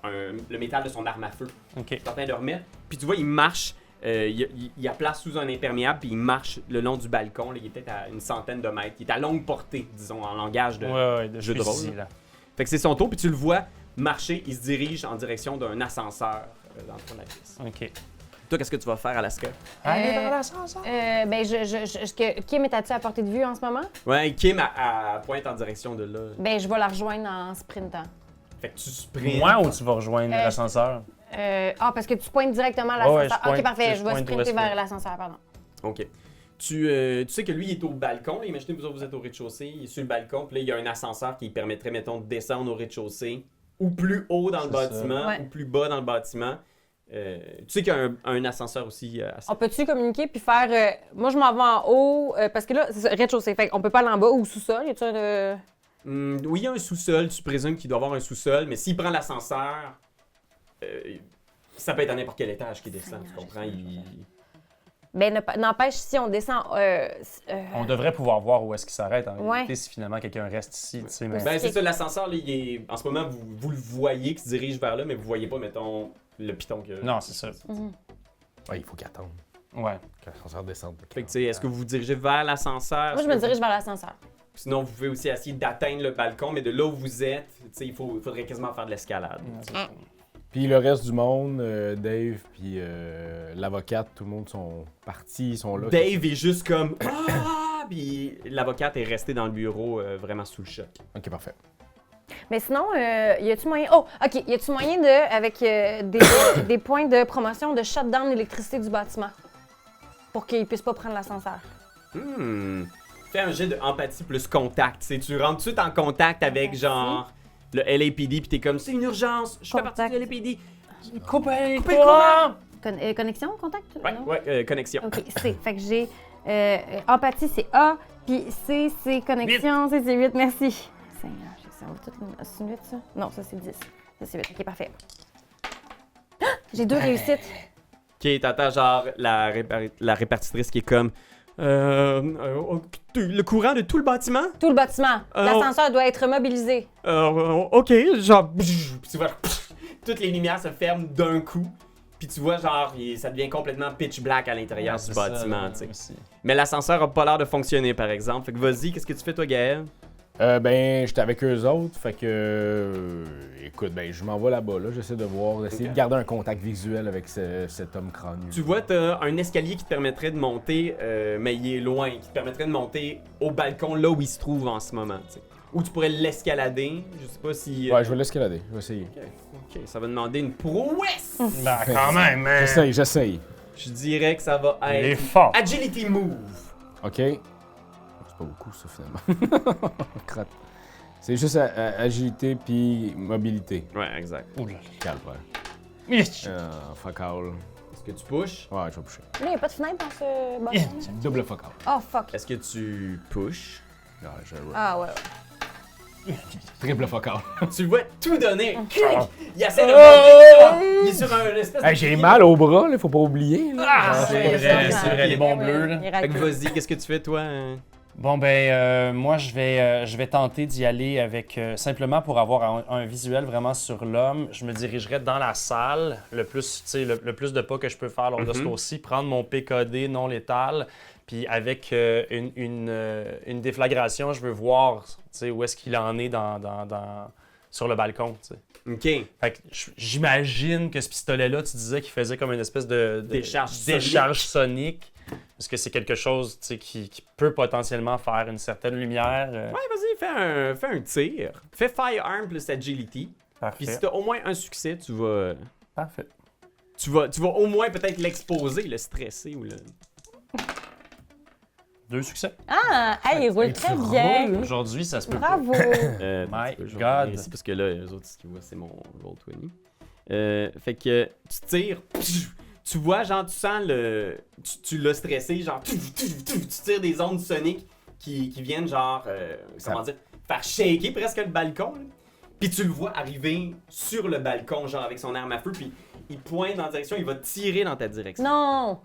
le métal de son arme à feu. Ok. Il est en train de le remettre. Puis tu vois, il marche, il a place sous un imperméable, puis il marche le long du balcon. Là, il est peut-être à une centaine de mètres. Il est à longue portée, disons, en langage de de jeu de fusil, rôle. là. Fait que c'est son tour, puis tu le vois marcher. Il se dirige en direction d'un ascenseur dans le fond de la pièce. Ok. Toi, qu'est-ce que tu vas faire, Alaska? Allez dans l'ascenseur. Ben, Kim est à portée de vue en ce moment? Ouais, Kim pointe en direction de là. Ben, je vais la rejoindre en sprintant. Fait que tu sprints. Moi ou tu vas rejoindre Euh, l'ascenseur? Parce que tu pointes directement à Ouais, l'ascenseur. je pointe- Ok, parfait, je je vais pointe où sprinter est-ce que- vers l'ascenseur, pardon. OK. Tu sais que lui, il est au balcon. Là. Imaginez, vous êtes au rez-de-chaussée. Il est sur le balcon. Puis là, il y a un ascenseur qui permettrait, mettons, de descendre au rez-de-chaussée. Ou plus haut dans le C'est ça. bâtiment, Ouais. ou plus bas dans le bâtiment. Tu sais qu'il y a un ascenseur aussi à On peut-tu communiquer puis faire. Moi, je m'en vais en haut parce que là, c'est ça, rez-de-chaussée. Fait qu'on peut pas aller en bas ou sous-sol. Y a-tu un. Oui, il y a un sous-sol. Tu présumes qu'il doit y avoir un sous-sol. Mais s'il prend l'ascenseur, ça peut être à n'importe quel étage qu'il descend. Tu comprends? Ben, n'empêche, si on descend. On devrait pouvoir voir où est-ce qu'il s'arrête en Ouais. réalité si finalement quelqu'un reste ici. Tu sais, mais... Ben, c'est ça, l'ascenseur, là, en ce moment, vous le voyez qui se dirige vers là, mais vous voyez pas, mettons, le piton que. Non, c'est ça. Ouais, il faut qu'il attende Ouais. que l'ascenseur descende. Fait que, tu sais, est-ce que vous vous dirigez vers l'ascenseur? Moi, je me dirige vers l'ascenseur. Sinon, vous pouvez aussi essayer d'atteindre le balcon, mais de là où vous êtes, tu sais, il faudrait quasiment faire de l'escalade. Puis le reste du monde, Dave, puis l'avocate, tout le monde sont partis, ils sont là. Dave est juste comme ah, puis l'avocate est restée dans le bureau vraiment sous le choc. Ok, parfait. Mais sinon, y a-tu moyen. Oh, OK. Y a-tu moyen de, avec des points de promotion, de shut down l'électricité du bâtiment? Pour qu'ils puissent pas prendre l'ascenseur. Fais un jet de empathie plus contact. Tu sais, tu rentres tout de suite en contact avec Empathie. genre le LAPD, puis t'es comme c'est une urgence, je fais partie Contact. du LAPD. Coupez Coupez le courant! Connexion, contact? Ouais, non? ouais, connexion. OK, C. Fait que j'ai. Empathie, c'est A. Puis C, c'est connexion. C, c'est 8. Merci. Seigneur, ça va tout. C'est une 8, ça? Non, ça, c'est 10. Ça, c'est 8. OK, parfait. Ah! J'ai 2 réussites. Ok, t'entends genre la répartitrice qui est comme le courant de tout le bâtiment? Tout le bâtiment. L'ascenseur doit être mobilisé. Ok, genre. Puis tu vois, toutes les lumières se ferment d'un coup. Puis tu vois, genre, ça devient complètement pitch black à l'intérieur du bâtiment, tu sais. sais. Mais l'ascenseur a pas l'air de fonctionner, par exemple. Fait que vas-y, qu'est-ce que tu fais, toi, Gaël? Ben, j'étais avec eux autres, fait que. Écoute, ben, je m'en vais là-bas, là. J'essaie de voir, d'essayer de garder un contact visuel avec cet homme crâneux. Tu vois, t'as un escalier qui te permettrait de monter, mais il est loin, qui te permettrait de monter au balcon là où il se trouve en ce moment, tu sais. Ou tu pourrais l'escalader, je sais pas si... Ouais, je vais l'escalader, je vais essayer. Ok, ça va demander une prouesse! Ben, quand même, hein. J'essaye. Je dirais que ça va Il est être... fort. Agility move! Ok. C'est pas beaucoup, ça, finalement. Crotte. C'est juste agilité puis mobilité. Ouais, exact. Oula. Calvaire. Fuck all. Est-ce que tu pushes? Ouais, je vais pousser. Là, il n'y a pas de fenêtre dans ce bâtiment. C'est double fuck all. Oh, fuck. Est-ce que tu pushes? Ouais, Ah, ouais. Triple fuck all. Tu le vois tout donner. Il essaie de monter. Il est sur un espèce de... Hey, j'ai mal au bras, là, faut pas oublier. Là. Ah, C'est vrai, les bons bleus, là. Il Fait que raconte. vas-y, qu'est-ce que tu fais, toi? Bon, ben, moi, je vais tenter d'y aller avec, simplement pour avoir un visuel vraiment sur l'homme. Je me dirigerai dans la salle, le plus, tu sais, le plus de pas que je peux faire lors de ce tour-ci, prendre mon PKD non létal, puis avec une déflagration, je veux voir, tu sais, où est-ce qu'il en est sur le balcon, tu sais. OK. Fait que j'imagine que ce pistolet-là, tu disais qu'il faisait comme une espèce de Décharge sonique. Est-ce que c'est quelque chose tu sais, qui peut potentiellement faire une certaine lumière? Ouais, vas-y, fais un tir. Fais Firearm plus Agility. Parfait. Puis si t'as au moins un succès, tu vas Parfait. au moins peut-être l'exposer, le stresser ou le... 2 succès. Ah, hey, il roule Et très tu bien. roules. Aujourd'hui, ça se peut. Bravo. My je vais God. revenir ici parce que là, eux autres, ce qu'ils voient, c'est mon Roll20. Fait que tu tires, tu vois, genre, tu sens le... Tu l'as stressé, genre, tu tires des ondes soniques qui viennent, genre, comment dire, faire shaker presque le balcon, là. Puis tu le vois arriver sur le balcon, genre, avec son arme à feu, puis il pointe dans la direction, il va tirer dans ta direction. Non.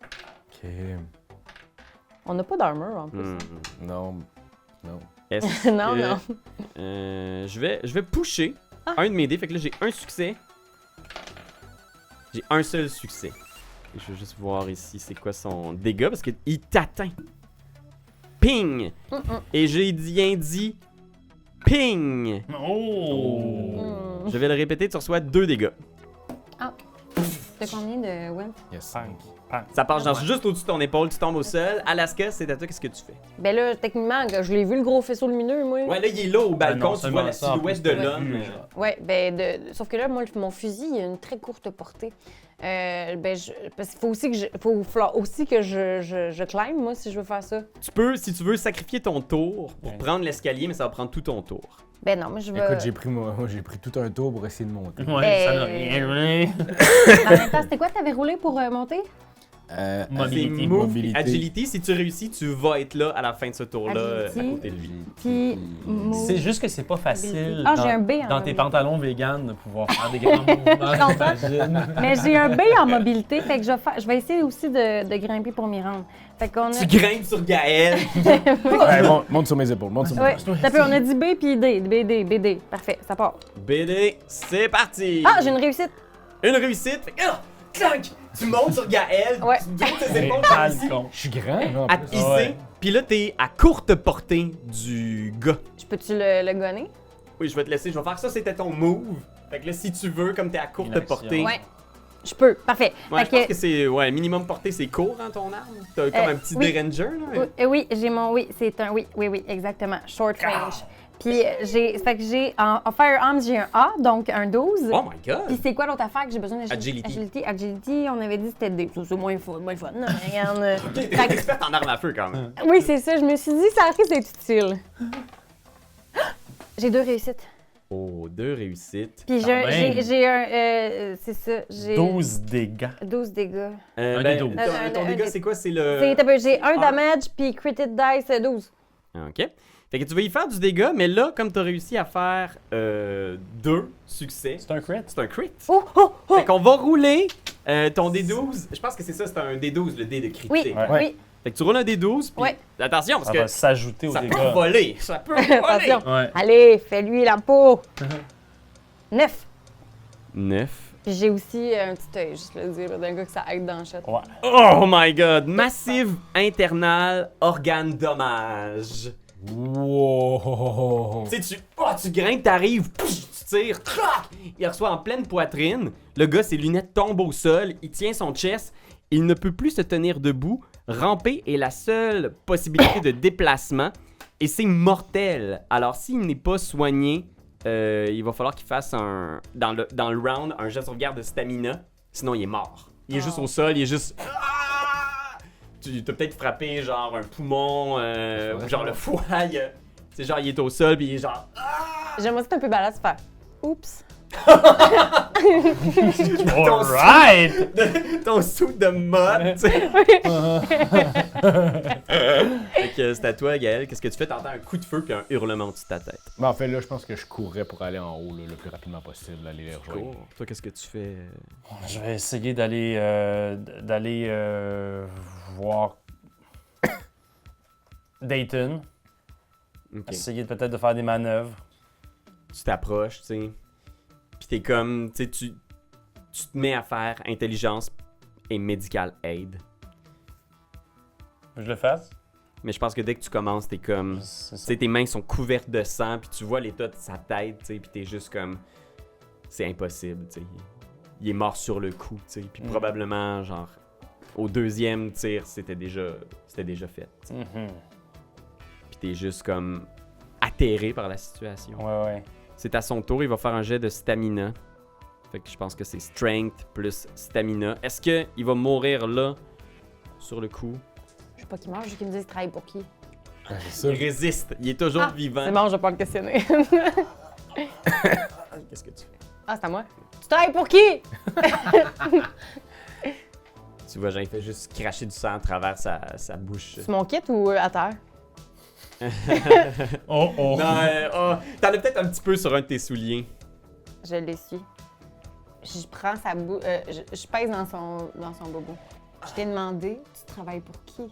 Ok. On n'a pas d'armor en plus. Non. Non. Est-ce Non, que- non. je vais pusher un de mes dés. Fait que là, j'ai un succès. J'ai un seul succès. Et je vais juste voir ici c'est quoi son dégât parce qu'il t'atteint. Ping! Et j'ai bien dit ping! Oh! Je vais le répéter, tu reçois 2 dégâts. T'as combien de web? Yes. Pank. Ça part genre juste au-dessus de ton épaule, tu tombes au sol. Alaska, c'est à toi, qu'est-ce que tu fais? Ben là, techniquement, je l'ai vu le gros faisseau lumineux, moi. Ouais, là, il est là au balcon, non, tu vois la seulement ça, en silhouette plus, de t'aurais l'homme. vu, genre. Ouais, ben, sauf que là, moi, mon fusil, il a une très courte portée. Parce qu'il faut aussi que je climb, moi, si je veux faire ça. Tu peux, si tu veux, sacrifier ton tour pour prendre l'escalier, mais ça va prendre tout ton tour. Ben non, moi, je veux... Écoute, j'ai pris tout un tour pour essayer de monter. Ouais, ça n'a rien. Mais en même temps, c'était quoi que t'avais roulé pour monter? Mobility. C'est move, mobilité. agility. Si tu réussis, tu vas être là à la fin de ce tour-là, à Agility. côté de lui. Puis... move. C'est juste que c'est pas facile Ah, j'ai un B en dans tes mobilité. pantalons vegan de pouvoir faire des grands mouvements, j'imagine. Mais j'ai un B en mobilité, fait que je vais essayer aussi de grimper pour m'y rendre. Fait qu'on a... Tu grimpes sur Gaël. Ouais, monte sur mes épaules, monte sur mes Ouais, épaules. t'as peu, on a dit B puis D, BD. Parfait, ça part. BD, c'est parti. Ah, j'ai une réussite. Une réussite. Fait que, clank, tu montes sur Gaël. Ouais. Tu montes tes épaules Mal ici, con. Je suis grand, non, en à plus. te hisser. Ouais. Puis là, t'es à courte portée du gars. Je peux-tu le gonner? Oui, je vais te laisser. Je vais faire ça, c'était ton move. Fait que là, si tu veux, comme t'es à courte Une action. portée. Ouais. Je peux, parfait. Ouais, Fait je pense que c'est. Ouais, minimum portée, c'est court, hein, ton arme. T'as comme un petit oui. Derringer, là. Oui, j'ai mon... Oui, c'est un... Oui, exactement. Short range. Puis fait que j'ai... En Firearms, j'ai un A, donc un 12. Oh my god. Puis c'est quoi l'autre affaire que j'ai besoin Agility. Agility, on avait dit que c'était D. C'est moins fun, non, regarde. T'es Fait que- experte en arme à feu, quand même. Oui, c'est ça. Je me suis dit, ça risque d'être utile. J'ai 2 réussites. Oh, 2 réussites. Puis Quand même. j'ai un... c'est ça, j'ai... 12 dégâts. 12 dégâts. Un des 12. Ton Un dégât, des- c'est quoi? C'est J'ai un Ah. damage, puis critted dice 12. OK. Fait que tu vas y faire du dégât, mais là, comme tu as réussi à faire 2 succès, C'est un crit? c'est un crit. Oh! Fait qu'on va rouler ton D12. Je pense que c'est ça, c'est un D12, le dé de critique. Oui, Ouais. oui. Fait que tu roules un D12, puis Ouais. attention, parce Ça que va s'ajouter aux ça peut dégâts. voler. Ça peut voler. Attention. Ouais. Allez, fais-lui la peau. 9. 9. Puis j'ai aussi un petit œil, juste le dire, là, d'un gars que ça aide dans le chat. Ouais. Oh my god! Massive internal organe dommage. Wow! Tu sais, tu grimpes, t'arrives, tu tires, crac! Il reçoit en pleine poitrine. Le gars, ses lunettes tombent au sol, il tient son chest, il ne peut plus se tenir debout. Ramper est la seule possibilité de déplacement et c'est mortel. Alors, s'il n'est pas soigné, il va falloir qu'il fasse dans le round un jet de sauvegarde de stamina, sinon il est mort. Il est juste au sol, il est juste. Ah! Tu t'as peut-être frappé genre un poumon, ou genre le foie. C'est genre il est au sol puis il est genre. J'aimerais ça être un peu balade faire. Oups. Alright! Ton sou de mode, tu sais. Fait que c'est à toi, Gaël. Qu'est-ce que tu fais? T'entends un coup de feu puis un hurlement au-dessus de ta tête. Mais en fait, là, je pense que je courrais pour aller en haut là, le plus rapidement possible, aller les rejoindre. Cours. Toi, qu'est-ce que tu fais? Je vais essayer d'aller voir. Dayton. Ok. Essayer peut-être de faire des manœuvres. Tu t'approches, tu sais. Puis t'es comme, tu sais, tu te mets à faire intelligence et medical aid. Je le fasse? Mais je pense que dès que tu commences, t'es comme, C'est tu ça. sais, tes mains sont couvertes de sang, puis tu vois l'état de sa tête, tu sais, puis t'es juste comme, c'est impossible, tu sais. Il est mort sur le coup, tu sais. Puis probablement, genre, au deuxième tir, c'était déjà fait. tu sais. Mhm. Puis t'es juste comme atterré par la situation. Ouais. C'est à son tour, il va faire un jet de stamina. Fait que je pense que c'est strength plus stamina. Est-ce que il va mourir là, sur le coup? Je veux pas qu'il meure, je veux qu'il me dise travaille pour qui. Ouais, c'est ça. Il résiste, il est toujours Ah, vivant. C'est bon, je vais pas le questionner. Qu'est-ce que tu fais? Ah, c'est à moi. Tu travailles pour qui? Tu vois, Jean, il fait juste cracher du sang à travers sa bouche. C'est mon kit ou à terre? Oh. Non, t'en as peut-être un petit peu sur un de tes souliers. Je l'essuie. Je prends sa bouche. Je pèse dans son bobo. Je t'ai demandé, tu travailles pour qui?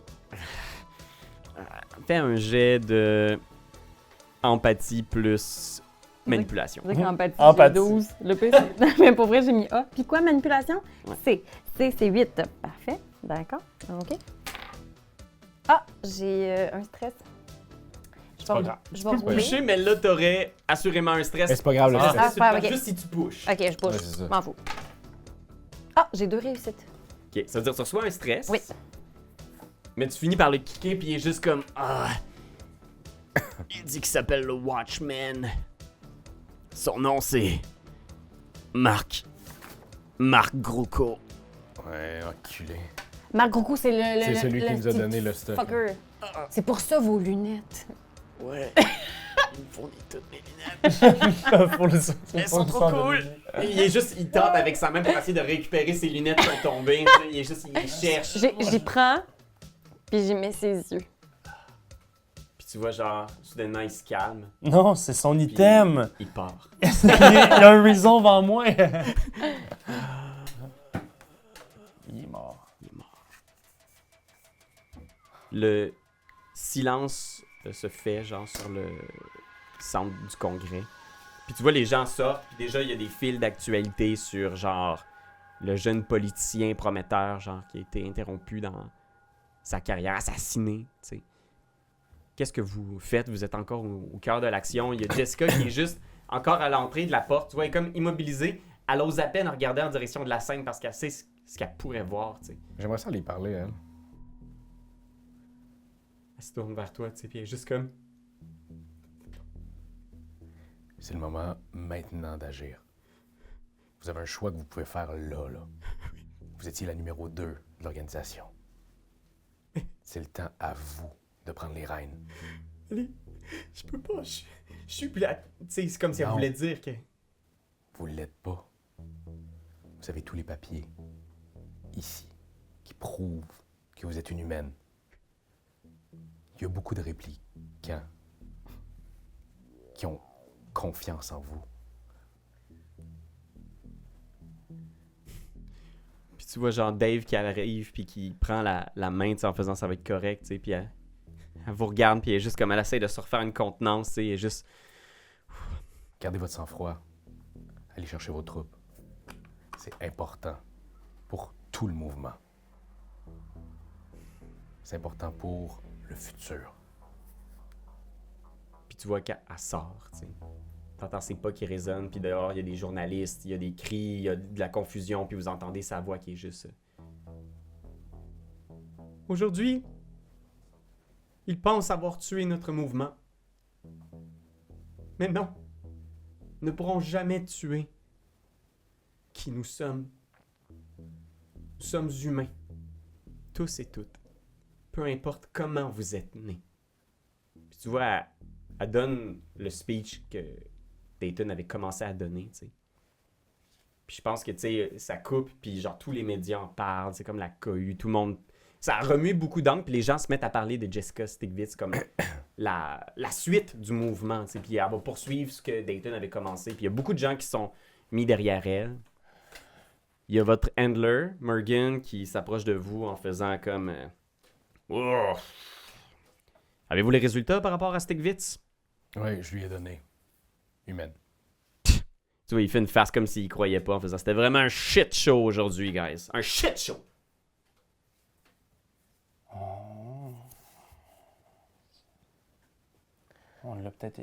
Fais un jet de empathie plus manipulation. C'est qu'empathie, Empathie. j'ai 12. Le pire, c'est... Non, mais pour vrai, j'ai mis A. Puis quoi, manipulation? Ouais. C. C, c'est 8. Parfait. D'accord. OK. Ah, j'ai un stress. C'est pas grave. Je vais rouler. Touché, mais là, t'aurais assurément un stress. Mais c'est pas grave, le Ah, stress. c'est pas grave, ok. Juste si tu pushes. OK, je bouge. Ouais, c'est ça. M'en fous. Ah, j'ai 2 réussites. Ok, ça veut dire que tu reçois un stress. Oui. Mais tu finis par le kicker, puis il est juste comme. Ah. Il dit qu'il s'appelle le Watchman. Son nom, c'est. Marc. Marc Gruco. Ouais, enculé. Marc Groucou, c'est le C'est celui qui nous a petit donné le stuff. fucker. C'est pour ça vos lunettes. Ouais. Il me fournit toutes mes lunettes. Elles sont trop cool. Il est juste, il tente avec sa main pour essayer de récupérer ses lunettes qui sont tombées. tu sais. Il est juste, il les cherche. J'y prends, puis j'y mets ses yeux. Puis tu vois, genre, soudainement, il se calme. Non, c'est son item. Il part. Il y a un reason devant moi. Il est mort. Le silence se fait, genre, sur le centre du congrès. Puis tu vois, les gens sortent, puis déjà, il y a des fils d'actualité sur, genre, le jeune politicien prometteur, genre, qui a été interrompu dans sa carrière, assassiné, tu sais. Qu'est-ce que vous faites? Vous êtes encore au cœur de l'action. Il y a Jessica qui est juste encore à l'entrée de la porte, tu vois, elle est comme immobilisée. Elle ose à peine regarder en direction de la scène parce qu'elle sait ce qu'elle pourrait voir, tu sais. J'aimerais ça aller parler, elle. Elle se tourne vers toi, tu sais, puis elle est juste comme... C'est le moment maintenant d'agir. Vous avez un choix que vous pouvez faire là. Vous étiez la numéro 2 de l'organisation. C'est le temps à vous de prendre les rênes. Je peux pas, je suis plate. Tu sais, c'est comme si elle Non. voulait dire que... Vous ne l'êtes pas. Vous avez tous les papiers, ici, qui prouvent que vous êtes une humaine. Il y a beaucoup de répliquants qui ont confiance en vous. Puis tu vois genre Dave qui arrive puis qui prend la main, tu sais, en faisant ça va être correct, tu sais, puis elle vous regarde puis elle est juste comme elle essaie de se refaire une contenance, tu sais, elle est juste... Gardez votre sang-froid. Allez chercher vos troupes. C'est important pour tout le mouvement. C'est important pour le futur. Puis tu vois qu'elle sort, tu sais. T'entends ses pas qui résonnent, puis dehors, il y a des journalistes, il y a des cris, il y a de la confusion, puis vous entendez sa voix qui est juste... Aujourd'hui, ils pensent avoir tué notre mouvement. Mais non, ils ne pourront jamais tuer qui nous sommes. Nous sommes humains, tous et toutes. Peu importe comment vous êtes nés. Puis tu vois, elle donne le speech que Dayton avait commencé à donner, tu sais. Puis je pense que, tu sais, ça coupe, puis genre tous les médias en parlent, c'est comme la cohue, tout le monde... Ça a remué beaucoup d'angles, puis les gens se mettent à parler de Jessica Stiglitz comme la suite du mouvement, tu sais. Puis elle va poursuivre ce que Dayton avait commencé, puis il y a beaucoup de gens qui sont mis derrière elle. Il y a votre handler, Morgan, qui s'approche de vous en faisant comme... Oh! Avez-vous les résultats par rapport à Stigvitz? Oui, je lui ai donné. Humaine. Tu vois, il fait une face comme s'il croyait pas en faisant. C'était vraiment un shit show aujourd'hui, guys. Un shit show! On l'a peut-être...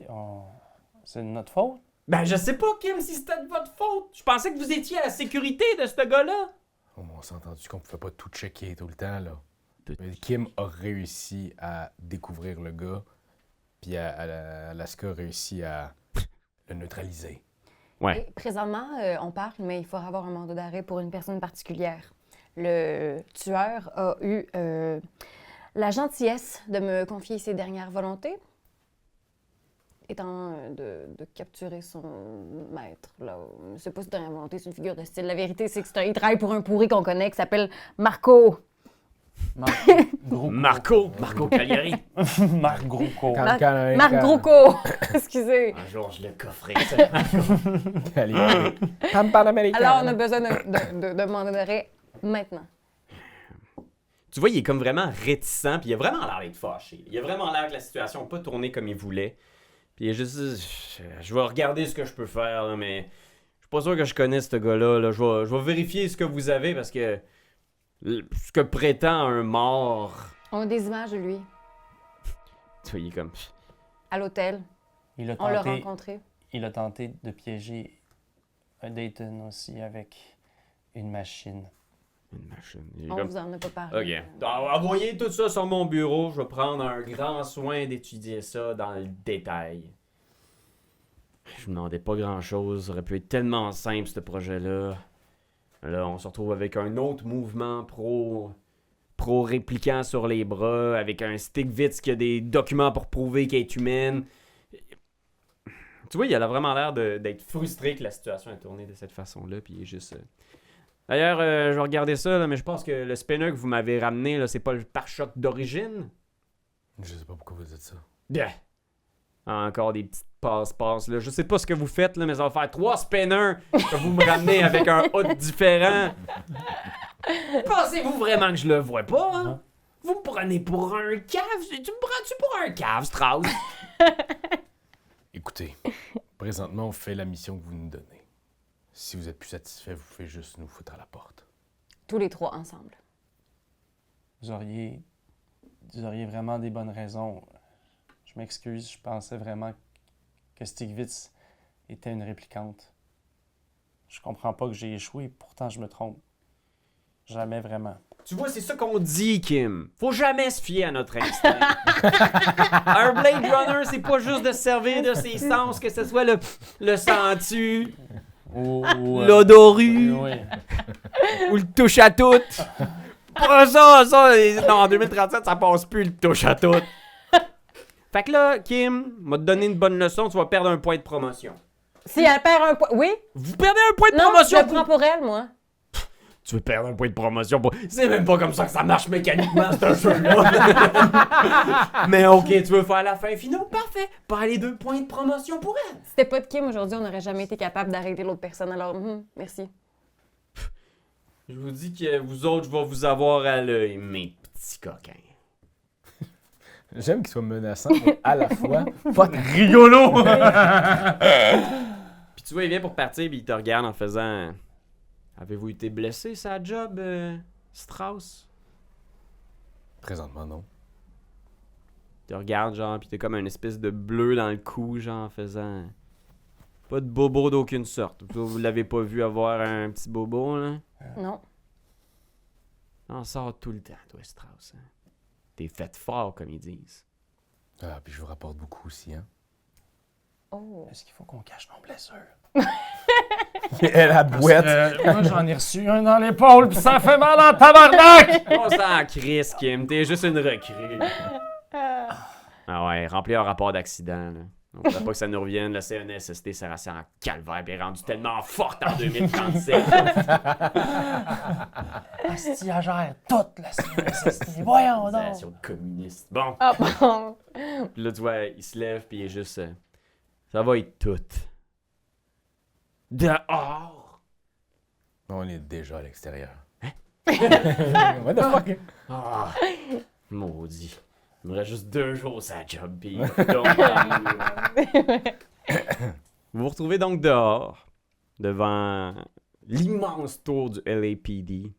C'est de notre faute? Ben, je sais pas, Kim, si c'était de votre faute. Je pensais que vous étiez à la sécurité de ce gars-là. Oh, on s'est entendu qu'on pouvait pas tout checker tout le temps, là. Tout- Mais Kim a réussi à découvrir le gars, puis Alaska a réussi à le neutraliser. Ouais. Et présentement, on parle, mais il faudra avoir un mandat d'arrêt pour une personne particulière. Le tueur a eu la gentillesse de me confier ses dernières volontés, étant de capturer son maître. Là. Je sais pas si dernière volonté, c'est une figure de style. La vérité, c'est que il travaille pour un pourri qu'on connaît qui s'appelle Marco. Marco Cagliari. Marc Grouco. Marc Gruco. Excusez. Un jour, je le coffrerai. Alors, on a besoin de mandat d'arrêt maintenant. Tu vois, il est comme vraiment réticent, puis il a vraiment l'air d'être fâché. Il a vraiment l'air que la situation n'a pas tourné comme il voulait. Puis il est juste je vais regarder ce que je peux faire, là, mais je suis pas sûr que je connais ce gars-là. Là. Je vais vérifier ce que vous avez, parce que ce que prétend un mort... On a des images de lui Tu vois, il est comme... à l'hôtel. Il a On l'a tenté, rencontré. il a tenté de piéger Dayton aussi avec une machine. Une machine. Il est On comme... vous en a pas parlé. OK. Envoyez tout ça sur mon bureau. Je vais prendre un grand soin d'étudier ça dans le détail. Je me demandais pas grand-chose. Ça aurait pu être tellement simple, ce projet-là. Là, on se retrouve avec un autre mouvement pro-répliquant sur les bras, avec un Stigvitz qui a des documents pour prouver qu'elle est humaine. Tu vois, il a vraiment l'air d'être frustré que la situation ait tourné de cette façon-là, puis il est juste... D'ailleurs, je vais regarder ça, là, mais je pense que le spinner que vous m'avez ramené, là, c'est pas le pare-choc d'origine. Je sais pas pourquoi vous dites ça. Yeah. Encore des petites passe-passe. Là. Je sais pas ce que vous faites, là, mais ça va faire 3 spinners que vous me ramenez avec un hôte différent. Pensez-vous vraiment que je le vois pas? Hein? Vous me prenez pour un cave? Tu me prends-tu pour un cave, Strauss? Écoutez, présentement, on fait la mission que vous nous donnez. Si vous êtes plus satisfait, vous pouvez juste nous foutre à la porte. Tous les trois ensemble. Vous auriez vraiment des bonnes raisons. Je m'excuse, je pensais vraiment que Stigvitz était une réplicante. Je comprends pas que j'ai échoué, pourtant je me trompe. Jamais vraiment. Tu vois, c'est ça qu'on dit, Kim. Faut jamais se fier à notre instinct. Un Blade Runner, c'est pas juste de se servir de ses sens, que ce soit le sentu, l'odoru, ou le touche-à-tout. Pas ça, non, en 2037, ça passe plus le touche-à-tout. Fait que là, Kim, m'a donné une bonne leçon, tu vas perdre un point de promotion. Si elle perd un point... Oui? Vous perdez un point de Non, promotion je le prends pour elle, moi. Tu veux perdre un point de promotion pour... C'est même pas comme ça que ça marche mécaniquement, ce jeu-là. Mais OK, tu veux faire la fin finale? Parfait. Pas les 2 points de promotion pour elle. Si c'était pas de Kim, aujourd'hui, on n'aurait jamais été capable d'arrêter l'autre personne. Alors, merci. Je vous dis que vous autres, je vais vous avoir à l'œil, mes petits coquins. J'aime qu'il soit menaçant, mais à la fois, pas Rigolo! Puis tu vois, il vient pour partir, puis il te regarde en faisant... Avez-vous été blessé, sa job, Strauss? Présentement, non. Il te regarde, genre, puis t'as comme une espèce de bleu dans le cou, genre, en faisant... Pas de bobo d'aucune sorte. Vous l'avez pas vu avoir un petit bobo, là? Non. On sort tout le temps, toi, Strauss. Hein? T'es fait fort, comme ils disent. Ah, puis je vous rapporte beaucoup aussi, hein. Oh. Est-ce qu'il faut qu'on cache nos blessures? Et la boîte! Moi, j'en ai reçu un dans l'épaule, puis ça fait mal en tabarnak! On s'en crisse, Kim. T'es juste une recrue. Ah ouais, remplis un rapport d'accident, là. On ne pas que ça nous revienne. La CNSST s'est rassée en calvaire et est rendue tellement forte en 2037. Asti, elle gère toute la CNSST. Voyons donc! Organisation communiste. Bon. Ah bon. Puis là, tu vois, il se lève puis il est juste... ça va être tout. Dehors! On est déjà à l'extérieur. Hein? What the fuck? Ah, maudit. Il me reste juste 2 jours sur la job, puis vous vous retrouvez donc dehors, devant l'immense tour du LAPD.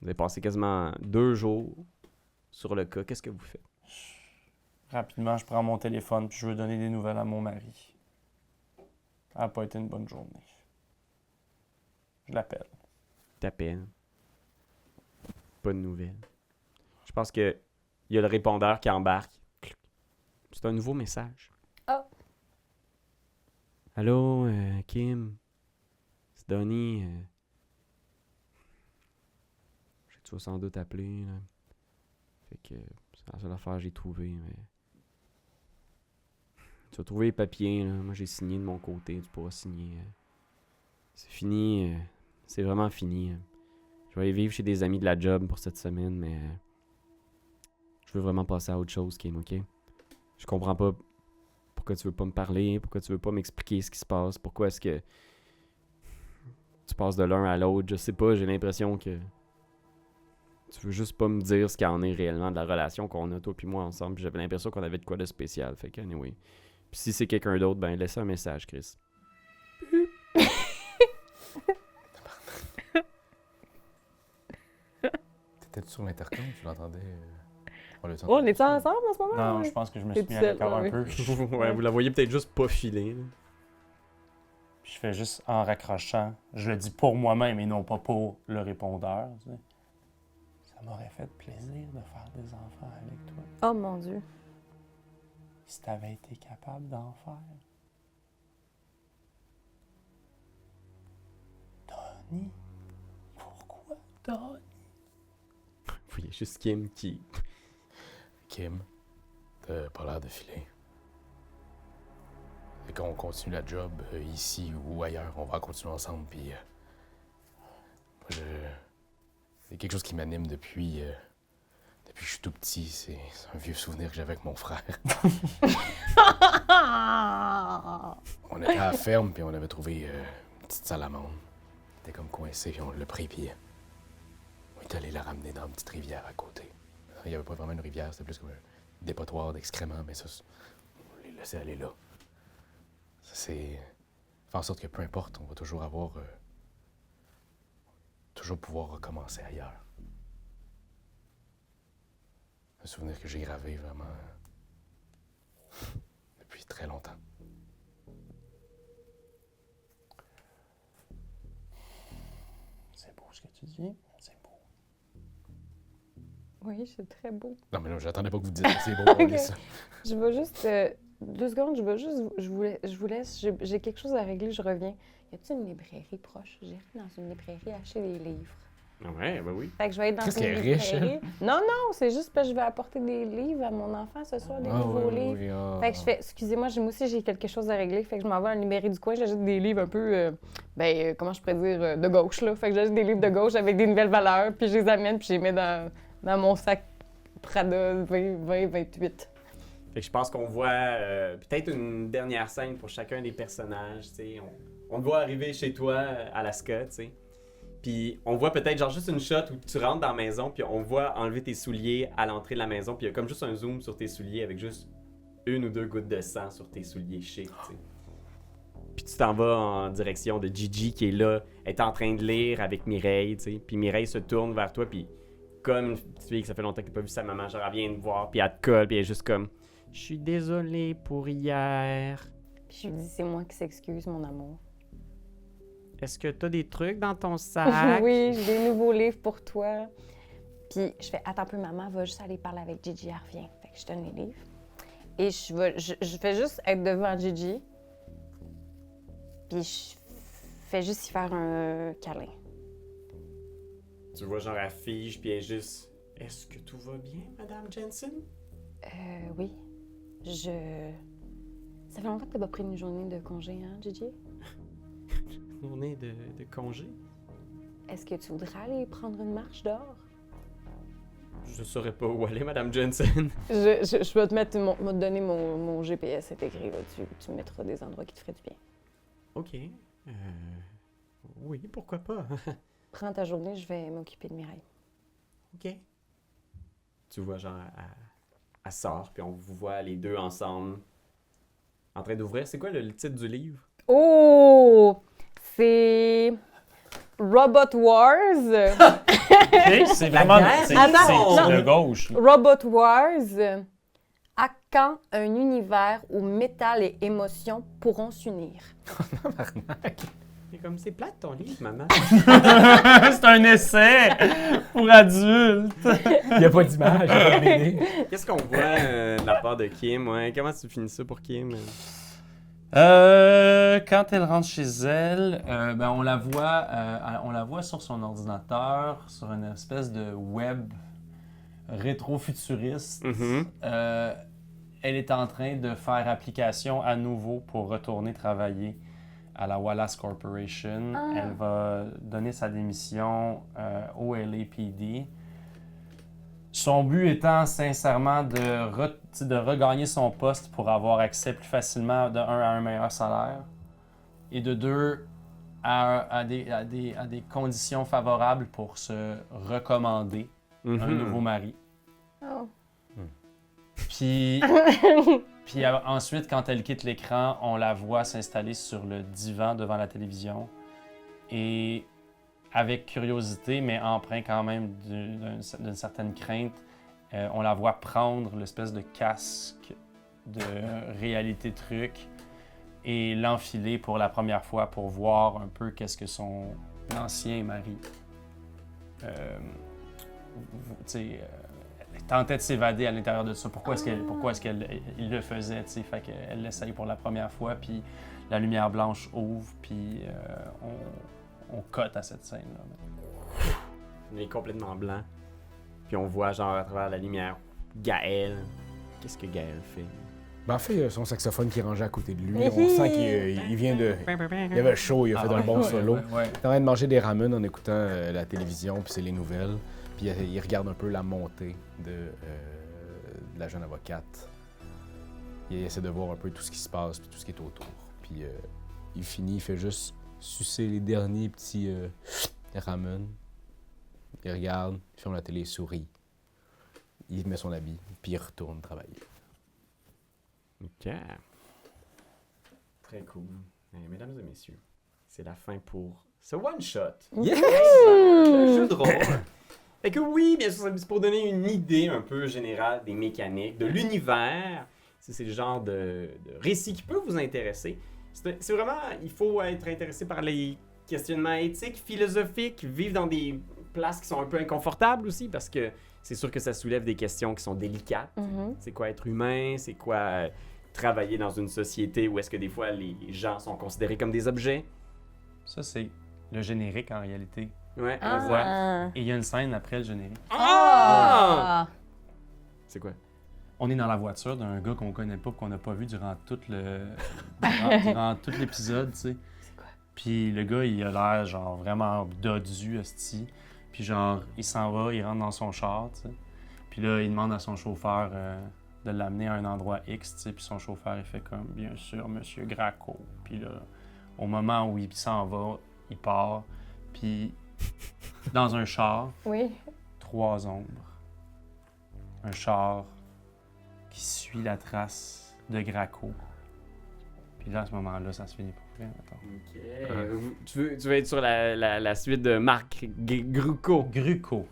Vous avez passé quasiment 2 jours sur le cas. Qu'est-ce que vous faites? Rapidement, je prends mon téléphone puis je veux donner des nouvelles à mon mari. Ça n'a pas été une bonne journée. Je l'appelle. T'appelles. Pas de nouvelles. Je pense que il y a le répondeur qui embarque. C'est un nouveau message. Oh. Allô, Kim? C'est Donnie. Tu vas sans doute appeler, là. Fait que c'est la seule affaire que j'ai trouvée, mais... Tu vas trouver les papiers, là. Moi, j'ai signé de mon côté. Tu pourras signer. C'est fini. C'est vraiment fini. Je vais aller vivre chez des amis de la job pour cette semaine, mais... je veux vraiment passer à autre chose, Kim, OK? Je comprends pas pourquoi tu veux pas me parler, pourquoi tu veux pas m'expliquer ce qui se passe, pourquoi est-ce que... tu passes de l'un à l'autre. Je sais pas, j'ai l'impression que... tu veux juste pas me dire ce qu'il en est réellement de la relation qu'on a, toi puis moi, ensemble. Puis j'avais l'impression qu'on avait de quoi de spécial. Fait que, anyway. Puis si c'est quelqu'un d'autre, ben laissez un message, Chris. T'étais-tu sur l'intercom? Tu l'entendais? On est ensemble en ce moment? Non, Ouais. je pense que je me T'es suis mis à seul, l'écart un ouais. peu. Ouais, vous la voyez peut-être juste pas filer. Là. Puis je fais juste en raccrochant. Je le dis pour moi-même et non pas pour le répondeur. Tu sais. Ça m'aurait fait plaisir de faire des enfants avec toi. Oh mon Dieu. Si t'avais été capable d'en faire. Donnie? Pourquoi Donnie? Vous voyez juste Kim qui... Kim, t'as pas l'air de filer. Et qu'on continue la job ici ou ailleurs, on va continuer ensemble. Puis, moi, c'est quelque chose qui m'anime depuis que je suis tout petit. C'est un vieux souvenir que j'avais avec mon frère. On était à la ferme, puis on avait trouvé une petite salamandre. Elle était comme coincée, puis on l'a pris, puis on est allé la ramener dans une petite rivière à côté. Il n'y avait pas vraiment une rivière, c'était plus comme un dépotoir d'excréments, mais ça, on les laissait aller là. Ça, c'est... fait en sorte que peu importe, on va toujours avoir... toujours pouvoir recommencer ailleurs. Un souvenir que j'ai gravé vraiment... depuis très longtemps. C'est beau ce que tu dis. C'est beau. Oui, c'est très beau. Non, mais là, j'attendais pas que vous disiez que c'est beau pour Ok. ça. Je vais juste... 2 secondes, je vous laisse. J'ai quelque chose à régler, je reviens. Y a-t-il une librairie proche? J'irai dans une librairie acheter des livres. Ouais, ben oui. Fait que je vais être dans Qu'est-ce une qu'elle est riche, librairie. Non, c'est juste parce que je vais apporter des livres à mon enfant ce soir, des nouveaux livres. Fait que je fais, excusez-moi, moi aussi j'ai quelque chose à régler. Fait que je m'en vais à la librairie du coin, j'achète des livres un peu, comment je pourrais dire, de gauche, là. Fait que j'achète des livres de gauche avec des nouvelles valeurs, puis je les amène, puis je les mets dans mon sac Prada 2028. Fait que je pense qu'on voit peut-être une dernière scène pour chacun des personnages, tu sais. On te voit arriver chez toi, Alaska, tu sais. Puis on voit peut-être genre juste une shot où tu rentres dans la maison, puis on voit enlever tes souliers à l'entrée de la maison, puis il y a comme juste un zoom sur tes souliers avec juste 1 ou 2 gouttes de sang sur tes souliers chics, tu sais. Puis tu t'en vas en direction de Gigi qui est là, elle est en train de lire avec Mireille, tu sais. Puis Mireille se tourne vers toi, puis comme une petite fille que ça fait longtemps qu'elle n'a pas vu sa maman, genre elle vient te voir, puis elle te colle, puis elle est juste comme « Je suis désolée pour hier. Puis je lui dis, c'est moi qui s'excuse, mon amour. Est-ce que t'as des trucs dans ton sac? » Oui, j'ai des nouveaux livres pour toi. Puis je fais, attends un peu, maman va juste aller parler avec Gigi, elle revient. Fait que je donne les livres. Et je fais juste être devant Gigi. Puis je fais juste y faire un câlin. Tu vois genre elle fige, puis elle est juste « Est-ce que tout va bien, Madame Jensen? » Oui. Ça fait longtemps que t'as pas pris une journée de congé, hein, Gigi? On est de congé. Est-ce que tu voudrais aller prendre une marche dehors? Je saurais pas où aller, Madame Jensen. Je vais te donner mon GPS intégré, là. Tu me mettras des endroits qui te feraient du bien. OK. Oui, pourquoi pas. Prends ta journée, je vais m'occuper de Mireille. OK. tu vois, genre, elle sort, puis on vous voit les deux ensemble en train d'ouvrir. C'est quoi le titre du livre? Oh! C'est Robot Wars. Ok, c'est vraiment guerre? c'est Attends, le gauche. là. Robot Wars. À quand un univers où métal et émotion pourront s'unir? C'est comme, c'est plate ton livre, maman. C'est un essai pour adultes. Il n'y a pas d'image, il n'y a pas de BD. Qu'est-ce qu'on voit de la part de Kim? Ouais? Comment tu finis ça pour Kim? Quand elle rentre chez elle, ben on la voit sur son ordinateur, sur une espèce de web rétro-futuriste. Elle est en train de faire application à nouveau pour retourner travailler à la Wallace Corporation. Ah. Elle va donner sa démission au LAPD. Son but étant sincèrement de regagner son poste pour avoir accès plus facilement, de un, à un meilleur salaire, et de deux, à des conditions favorables pour se recommander un nouveau mari. Oh. Puis ensuite, quand elle quitte l'écran, on la voit s'installer sur le divan devant la télévision. Et avec curiosité, mais empreint quand même d'une certaine crainte, on la voit prendre l'espèce de casque de réalité truc et l'enfiler pour la première fois pour voir un peu qu'est-ce que son ancien mari tentait de s'évader à l'intérieur de ça. Pourquoi est-ce qu'il le faisait, tu sais. Fait qu'elle l'essaye pour la première fois, puis la lumière blanche ouvre, puis on cote à cette scène-là. Il est complètement blanc. Puis on voit, genre, à travers la lumière, Gaël. Qu'est-ce que Gaël fait? Ben, en fait, il y a son saxophone qui est rangé à côté de lui. On sent qu'il vient de... Il avait chaud, il a fait un bon solo. Ouais. Il est en train de manger des ramen en écoutant la télévision, puis c'est les nouvelles. Puis il regarde un peu la montée de la jeune avocate. Il essaie de voir un peu tout ce qui se passe, puis tout ce qui est autour. Puis il finit, il fait juste sucer les derniers petits ramen. Il regarde, il ferme la télé, il sourit. Il met son habit, puis il retourne travailler. OK. Très cool. Mesdames et messieurs, c'est la fin pour ce one-shot. Yes! Le jeu de rôle. Fait que oui, bien sûr, c'est pour donner une idée un peu générale des mécaniques, de l'univers. C'est le genre de récit qui peut vous intéresser. C'est vraiment, il faut être intéressé par les questionnements éthiques, philosophiques, vivre dans des places qui sont un peu inconfortables aussi, parce que c'est sûr que ça soulève des questions qui sont délicates. C'est quoi être humain? C'est quoi travailler dans une société où est-ce que des fois les gens sont considérés comme des objets? Ça, c'est le générique en réalité. Ouais, on Ah. voit. Et il y a une scène après le générique. Ah! C'est quoi? On est dans la voiture d'un gars qu'on connaît pas, qu'on n'a pas vu durant tout durant tout l'épisode, tu sais. Puis le gars, il a l'air genre vraiment dodu, hostie. Puis genre, il s'en va, il rentre dans son char, tu sais. Puis là, il demande à son chauffeur de l'amener à un endroit X, tu sais. Puis son chauffeur, il fait comme, bien sûr, Monsieur Graco. Puis là, au moment où il s'en va, il part. Puis dans un char, Oui. 3 ombres. Un char qui suit la trace de Graco. Puis là, à ce moment-là, ça se finit pour vrai, mettons. Ok. Tu veux être sur la suite de Marc Gruco. Gruco.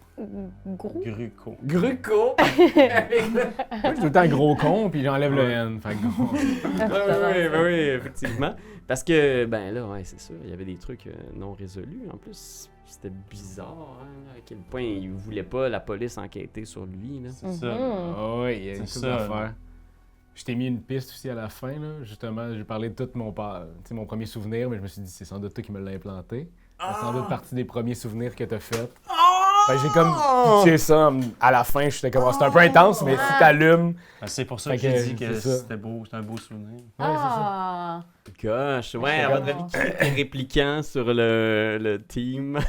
Gros. Gruco. Gruco? Moi, je suis tout le temps gros con, puis j'enlève le N. Fait que gros. oui, effectivement. Parce que, ben là, ouais, c'est sûr, il y avait des trucs non résolus. En plus, c'était bizarre, hein, à quel point il voulait pas la police enquêter sur lui. Là. C'est ça. Ah ouais, il y a une C'est couple ça, d'affaires. Je t'ai mis une piste aussi à la fin, là. Justement, j'ai parlé de tout mon premier souvenir, mais je me suis dit, c'est sans doute toi qui me l'as implanté. C'est sans doute partie des premiers souvenirs que t'as fait. Ben, j'ai comme pitché ça à la fin, j'étais comme, c'est un peu intense, mais si t'allumes... Ben, c'est pour ça Fait que j'ai que dit que c'est ça. c'était beau, c'était un beau souvenir. Ah! Gosh, ouais, à votre avis, qui était répliquant sur le team?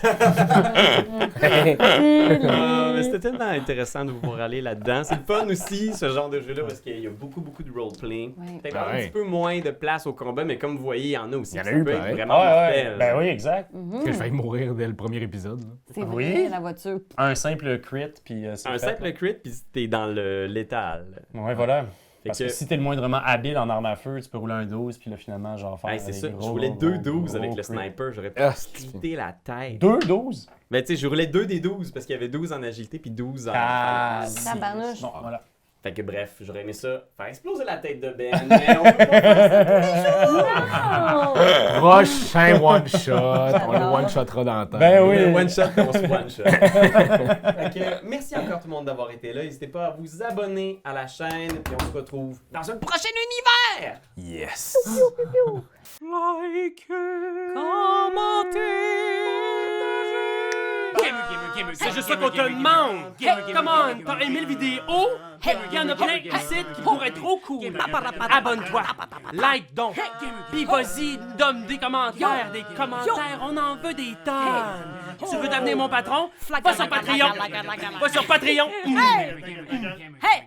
Ah, mais c'était tellement intéressant de vous voir aller là-dedans. C'est le fun aussi, ce genre de jeu-là, parce qu'il y a beaucoup de roleplay. Ouais. Peut-être Ah un ouais. petit peu moins de place au combat, mais comme vous voyez, il y en a aussi. Il y en a Ça eu, peut être pareil. vraiment mortel. Ben oui, exact. Que je vais mourir dès le premier épisode. là. C'est vrai, Oui. la voiture. Un simple crit, puis c'est Un fait. simple crit, puis t'es dans le létal. Ouais, voilà. Fait Parce que si t'es le moindrement habile en arme à feu, tu peux rouler un 12, puis là, finalement, genre faire Hey, c'est des ça. gros, Je roulais gros, 2 gros, 12 gros avec le crits. sniper. J'aurais Ah, pas c'est splitté la tête. 2 12? Mais tu sais, je roulais 2 des 12 parce qu'il y avait 12 en agilité puis 12 en. Ah, Tabarnouche. Bon, voilà. Fait que bref, j'aurais aimé ça faire exploser la tête de Ben, mais on peut pas faire ça. Oh! Prochain one-shot. On le one-shotera dans la tête. Ben oui. Le one shot, on se one shot. Fait que merci encore tout le monde d'avoir été là. N'hésitez pas à vous abonner à la chaîne. Puis on se retrouve dans un prochain univers. Yes. Like, C'est juste ça qu'on te demande! Hey, come on! T'as aimé le vidéo? Hey, y'en a plein ici qui pourraient être trop cool! Abonne-toi! Like donc! Pis vas-y, donne des commentaires! Des commentaires, on en veut des tonnes! Tu veux devenir mon patron? Va sur Patreon! Va sur Patreon! Hey!